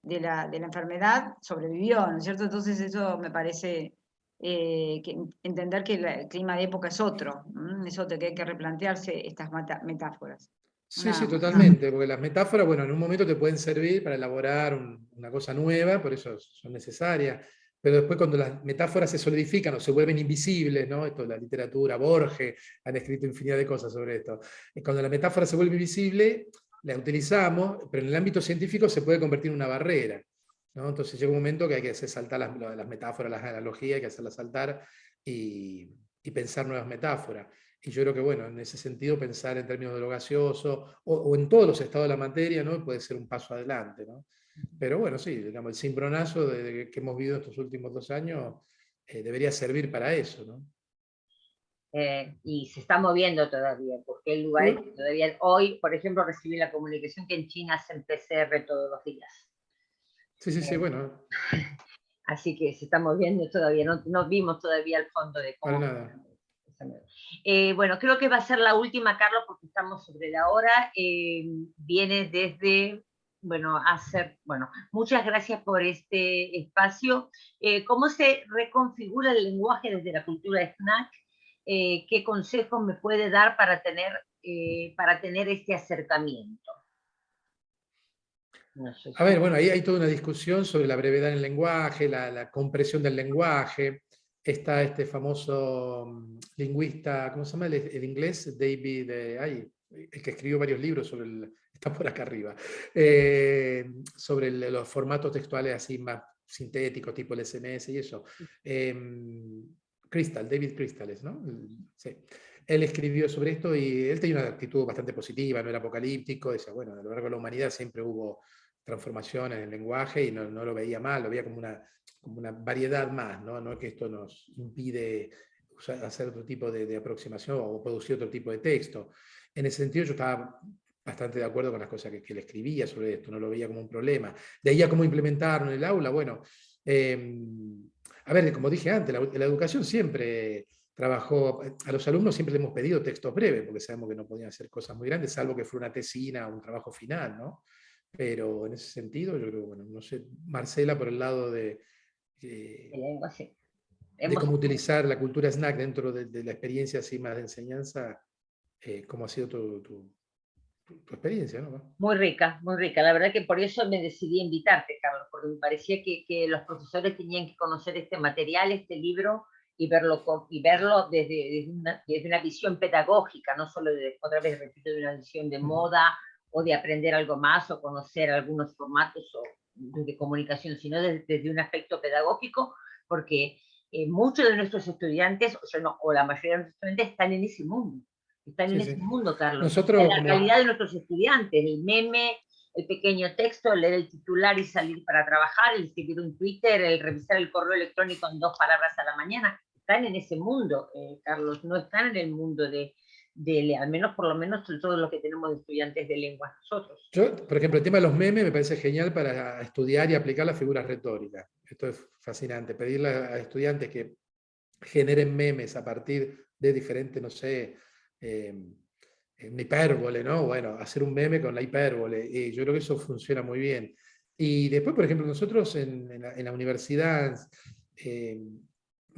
de la enfermedad, sobrevivió, ¿no es cierto? Entonces eso me parece entender que el clima de época es otro, es otro, que hay que replantearse estas metáforas. Sí, sí, totalmente, porque las metáforas, bueno, en un momento te pueden servir para elaborar una cosa nueva, por eso son necesarias, pero después cuando las metáforas se solidifican o se vuelven invisibles, ¿no? Esto, la literatura, Borges, han escrito infinidad de cosas sobre esto. Y cuando la metáfora se vuelve invisible, la utilizamos, pero en el ámbito científico se puede convertir en una barrera, ¿no? Entonces llega un momento que hay que hacer saltar las metáforas, las analogías, hay que hacerlas saltar y pensar nuevas metáforas. Y yo creo que, bueno, en ese sentido, pensar en términos de lo gaseoso o en todos los estados de la materia, ¿no? Puede ser un paso adelante, ¿no? Pero bueno, sí, digamos, el cimbronazo que hemos vivido estos últimos 2 años debería servir para eso, ¿no? Y se está moviendo todavía, porque hay lugares que todavía, hoy, por ejemplo, recibí la comunicación que en China hacen PCR todos los días. Sí, sí, sí, bueno. Así que se está moviendo todavía, no vimos todavía el fondo de cómo... Para nada. Bueno, creo que va a ser la última, Carlos, porque estamos sobre la hora. Viene desde, bueno, muchas gracias por este espacio. ¿Cómo se reconfigura el lenguaje desde la cultura snack? ¿Qué consejos me puede dar para tener este acercamiento? No sé A ver, bueno, ahí hay toda una discusión sobre la brevedad en el lenguaje, la compresión del lenguaje. Está este famoso lingüista, ¿cómo se llama el inglés? David, el que escribió varios libros sobre está por acá arriba, sobre los formatos textuales así más sintéticos, tipo el SMS y eso. David Crystales, ¿no? Sí. Él escribió sobre esto y él tenía una actitud bastante positiva, no era apocalíptico, decía, bueno, a lo largo de la humanidad siempre hubo transformaciones en el lenguaje y no lo veía mal, lo veía como una variedad más, ¿no? No que esto nos impide hacer otro tipo de aproximación o producir otro tipo de texto. En ese sentido yo estaba bastante de acuerdo con las cosas que él escribía sobre esto, no lo veía como un problema. De ahí a cómo implementarlo en el aula, bueno, a ver, como dije antes, la educación siempre trabajó, a los alumnos siempre le hemos pedido textos breves, porque sabemos que no podían hacer cosas muy grandes, salvo que fuera una tesina o un trabajo final, ¿no? Pero en ese sentido, yo creo, bueno, no sé, Marcela, por el lado de cómo utilizar la cultura snack dentro de la experiencia así más de enseñanza, ¿cómo ha sido tu experiencia, ¿no? Muy rica, muy rica. La verdad que por eso me decidí a invitarte, Carlos, porque me parecía que los profesores tenían que conocer este material, este libro, y verlo desde una visión pedagógica, no solo, otra vez repito, de una visión de moda o de aprender algo más o conocer algunos formatos de comunicación, sino desde un aspecto pedagógico, porque muchos de nuestros estudiantes, o la mayoría de nuestros estudiantes, están en ese mundo. Están en ese mundo, Carlos. Nosotros, la realidad de nuestros estudiantes, el meme, el pequeño texto, leer el titular y salir para trabajar, el escribir un Twitter, el revisar el correo electrónico en 2 palabras a la mañana, están en ese mundo, Carlos, no están en el mundo al menos por lo menos todo lo que tenemos de estudiantes de lengua nosotros. Yo, por ejemplo, el tema de los memes me parece genial para estudiar y aplicar las figuras retóricas. Esto es fascinante, pedirle a estudiantes que generen memes a partir de diferentes, no sé, una hipérbole, ¿no? Bueno, hacer un meme con la hipérbole, yo creo que eso funciona muy bien. Y después, por ejemplo, nosotros en la universidad,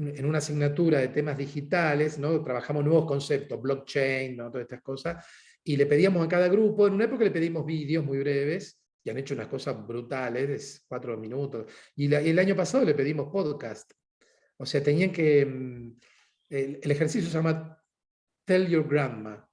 en una asignatura de temas digitales, ¿no? Trabajamos nuevos conceptos, blockchain, ¿no? Todas estas cosas, y le pedíamos a cada grupo, en una época le pedimos vídeos muy breves, y han hecho unas cosas brutales, de 4 minutos, y el año pasado le pedimos podcast. O sea, tenían que... el ejercicio se llama Tell Your Grandma,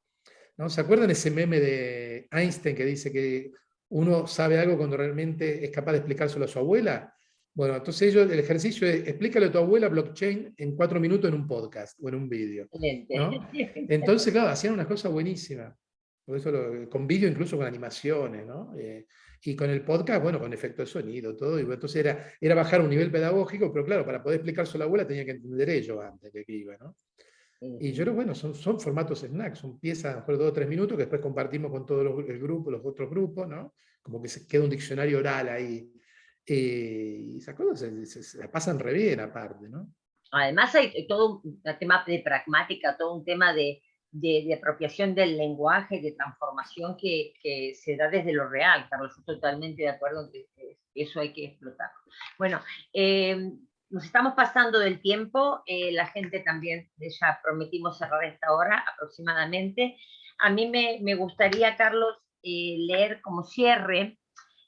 ¿no? ¿Se acuerdan ese meme de Einstein que dice que uno sabe algo cuando realmente es capaz de explicárselo a su abuela? Bueno, entonces el ejercicio es explícale a tu abuela blockchain en 4 minutos en un podcast o en un vídeo, ¿no? Entonces, claro, hacían una cosa buenísima. Por eso con vídeo, incluso con animaciones, ¿no? Y con el podcast, bueno, con efecto de sonido, todo. Y entonces era bajar un nivel pedagógico, pero claro, para poder explicárselo a la abuela tenía que entender ello antes de que iba, ¿no? Y yo creo, bueno, son formatos snack, son piezas, a lo mejor 2 o 3 minutos que después compartimos con todos los otros grupos, ¿no? Como que se queda un diccionario oral ahí. Y esas cosas se la pasan re bien aparte, ¿no? Además hay todo un tema de pragmática, todo un tema de apropiación del lenguaje, de transformación que se da desde lo real. Carlos, estoy totalmente de acuerdo en que eso hay que explotar. Bueno, nos estamos pasando del tiempo, la gente también, ya prometimos cerrar esta hora aproximadamente. A mí me gustaría, Carlos, leer como cierre.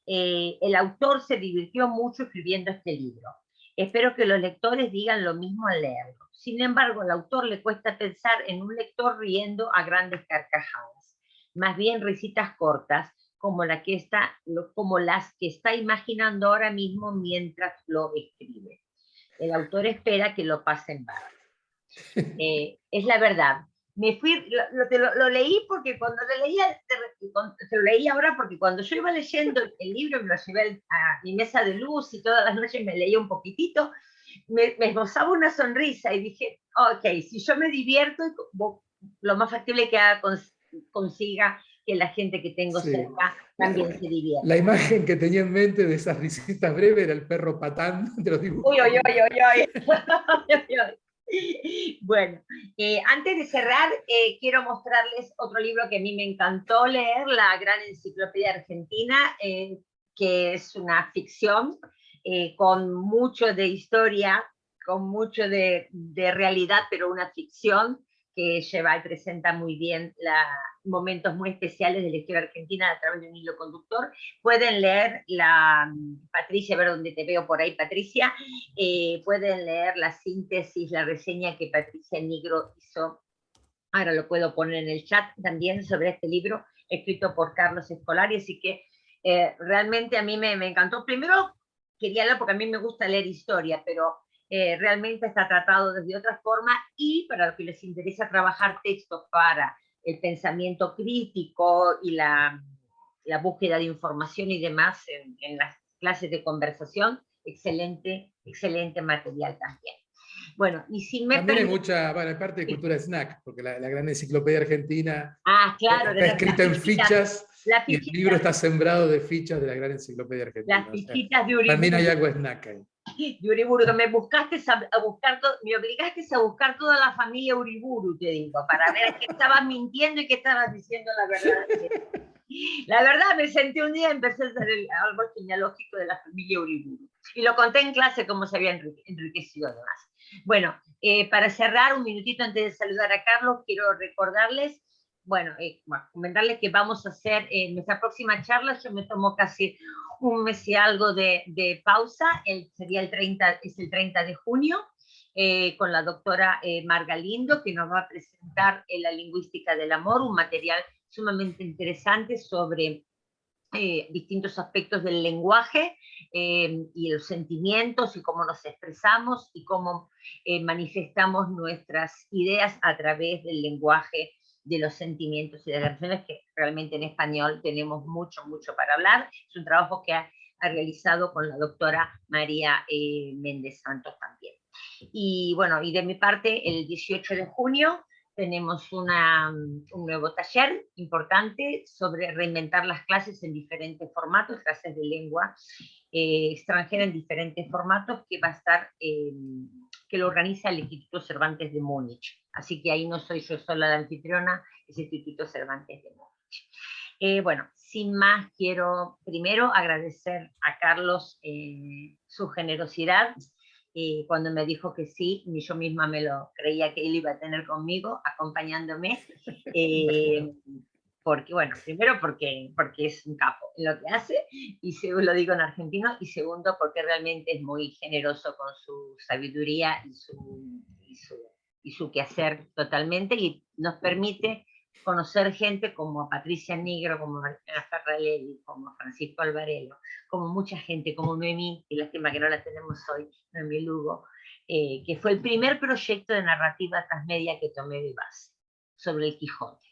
El autor se divirtió mucho escribiendo este libro. Espero que los lectores digan lo mismo al leerlo. Sin embargo, al autor le cuesta pensar en un lector riendo a grandes carcajadas. Más bien risitas cortas, como las que está imaginando ahora mismo mientras lo escribe. El autor espera que lo pasen mal. Es la verdad. Me fui, lo leí porque cuando lo leía, te lo leí ahora porque cuando yo iba leyendo el libro, me lo llevé a mi mesa de luz y todas las noches me leía un poquitito, me esbozaba una sonrisa y dije, ok, si yo me divierto, lo más factible que haga consiga que la gente que tengo cerca también se divierta. La imagen que tenía en mente de esas risitas breves era el perro patán de los dibujos. Uy, uy, uy, uy, uy. Bueno, antes de cerrar, quiero mostrarles otro libro que a mí me encantó leer, La Gran Enciclopedia Argentina, que es una ficción con mucho de historia, con mucho de realidad, pero una ficción que lleva y presenta muy bien momentos muy especiales de la historia argentina a través de un hilo conductor. Pueden leer Patricia, a ver dónde te veo por ahí, Patricia, pueden leer la síntesis, la reseña que Patricia Nigro hizo, ahora lo puedo poner en el chat también, sobre este libro, escrito por Carlos Escolari, así que realmente a mí me encantó. Primero quería leer porque a mí me gusta leer historia, pero realmente está tratado desde otra forma, y para los que les interesa trabajar textos para el pensamiento crítico y la búsqueda de información y demás en las clases de conversación, excelente material también. Bueno, y si me también hay mucha, bueno, parte de cultura snack, porque la Gran Enciclopedia Argentina claro, está escrita en fichas, y el libro está sembrado de fichas de la Gran Enciclopedia Argentina. Las fichitas de Uriburu. También hay algo snack ahí. De Uriburu, que me obligaste a buscar toda la familia Uriburu, te digo, para ver qué estabas mintiendo y qué estabas diciendo la verdad. La verdad, me senté un día y empecé a hacer el árbol genealógico de la familia Uriburu. Y lo conté en clase cómo se había enriquecido además. Bueno, para cerrar, un minutito antes de saludar a Carlos, quiero recordarles, comentarles que vamos a hacer nuestra próxima charla. Yo me tomo casi un mes y algo de pausa, sería el 30 de junio, con la doctora Marga Lindo, que nos va a presentar la lingüística del amor, un material sumamente interesante sobre distintos aspectos del lenguaje y los sentimientos y cómo nos expresamos y cómo manifestamos nuestras ideas a través del lenguaje de los sentimientos y de las emociones, que realmente en español tenemos mucho para hablar. Es un trabajo que ha realizado con la doctora María Méndez Santos también. Y bueno, y de mi parte, el 18 de junio tenemos un nuevo taller importante sobre reinventar las clases en diferentes formatos, clases de lengua extranjera en diferentes formatos, que va a estar, que lo organiza el Instituto Cervantes de Múnich. Así que ahí no soy yo sola la anfitriona, es el Instituto Cervantes de Múnich. Bueno, sin más, quiero primero agradecer a Carlos su generosidad. Cuando me dijo que sí, ni yo misma me lo creía que él iba a tener conmigo, acompañándome, porque, bueno, primero porque es un capo en lo que hace, y segundo, lo digo en argentino, y segundo porque realmente es muy generoso con su sabiduría y su quehacer totalmente, y nos permite conocer gente como Patricia Nigro, como Mariana Ferrarelli, como Francisco Alvarelo, como mucha gente, como Noemí, y lástima que no la tenemos hoy, Noemí Lugo, que fue el primer proyecto de narrativa transmedia que tomé de base, sobre el Quijote.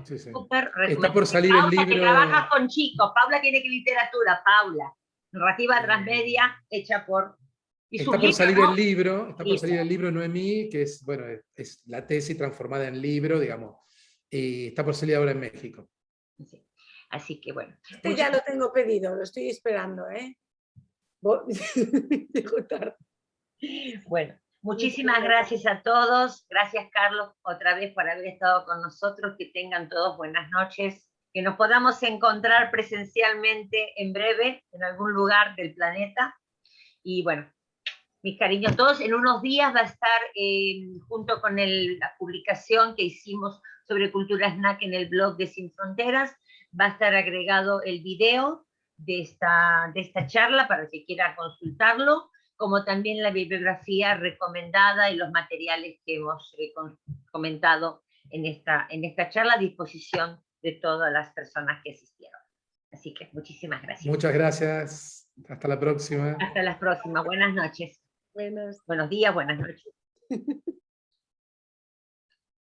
Sí, sí. Está por salir el libro. Que trabajas con chicos, Paula tiene que literatura, Paula, narrativa transmedia hecha por... Está por salir el libro, el libro Noemí, que es, bueno, es la tesis transformada en libro, digamos, y está por salir ahora en México. Sí. Así que bueno. Este ya lo tengo pedido, lo estoy esperando, ¿eh? Llego tarde. Bueno, Muchísimas gracias a todos. Gracias, Carlos, otra vez por haber estado con nosotros. Que tengan todos buenas noches. Que nos podamos encontrar presencialmente en breve en algún lugar del planeta. Y bueno, mis cariños a todos. En unos días va a estar, junto con la publicación que hicimos sobre cultura snack en el blog de Sin Fronteras, va a estar agregado el video de esta charla para que quiera consultarlo, como también la bibliografía recomendada y los materiales que hemos comentado en esta charla a disposición de todas las personas que asistieron. Así que muchísimas gracias. Muchas gracias. Hasta la próxima. Hasta la próxima. Buenas noches. Buenos días, buenas noches.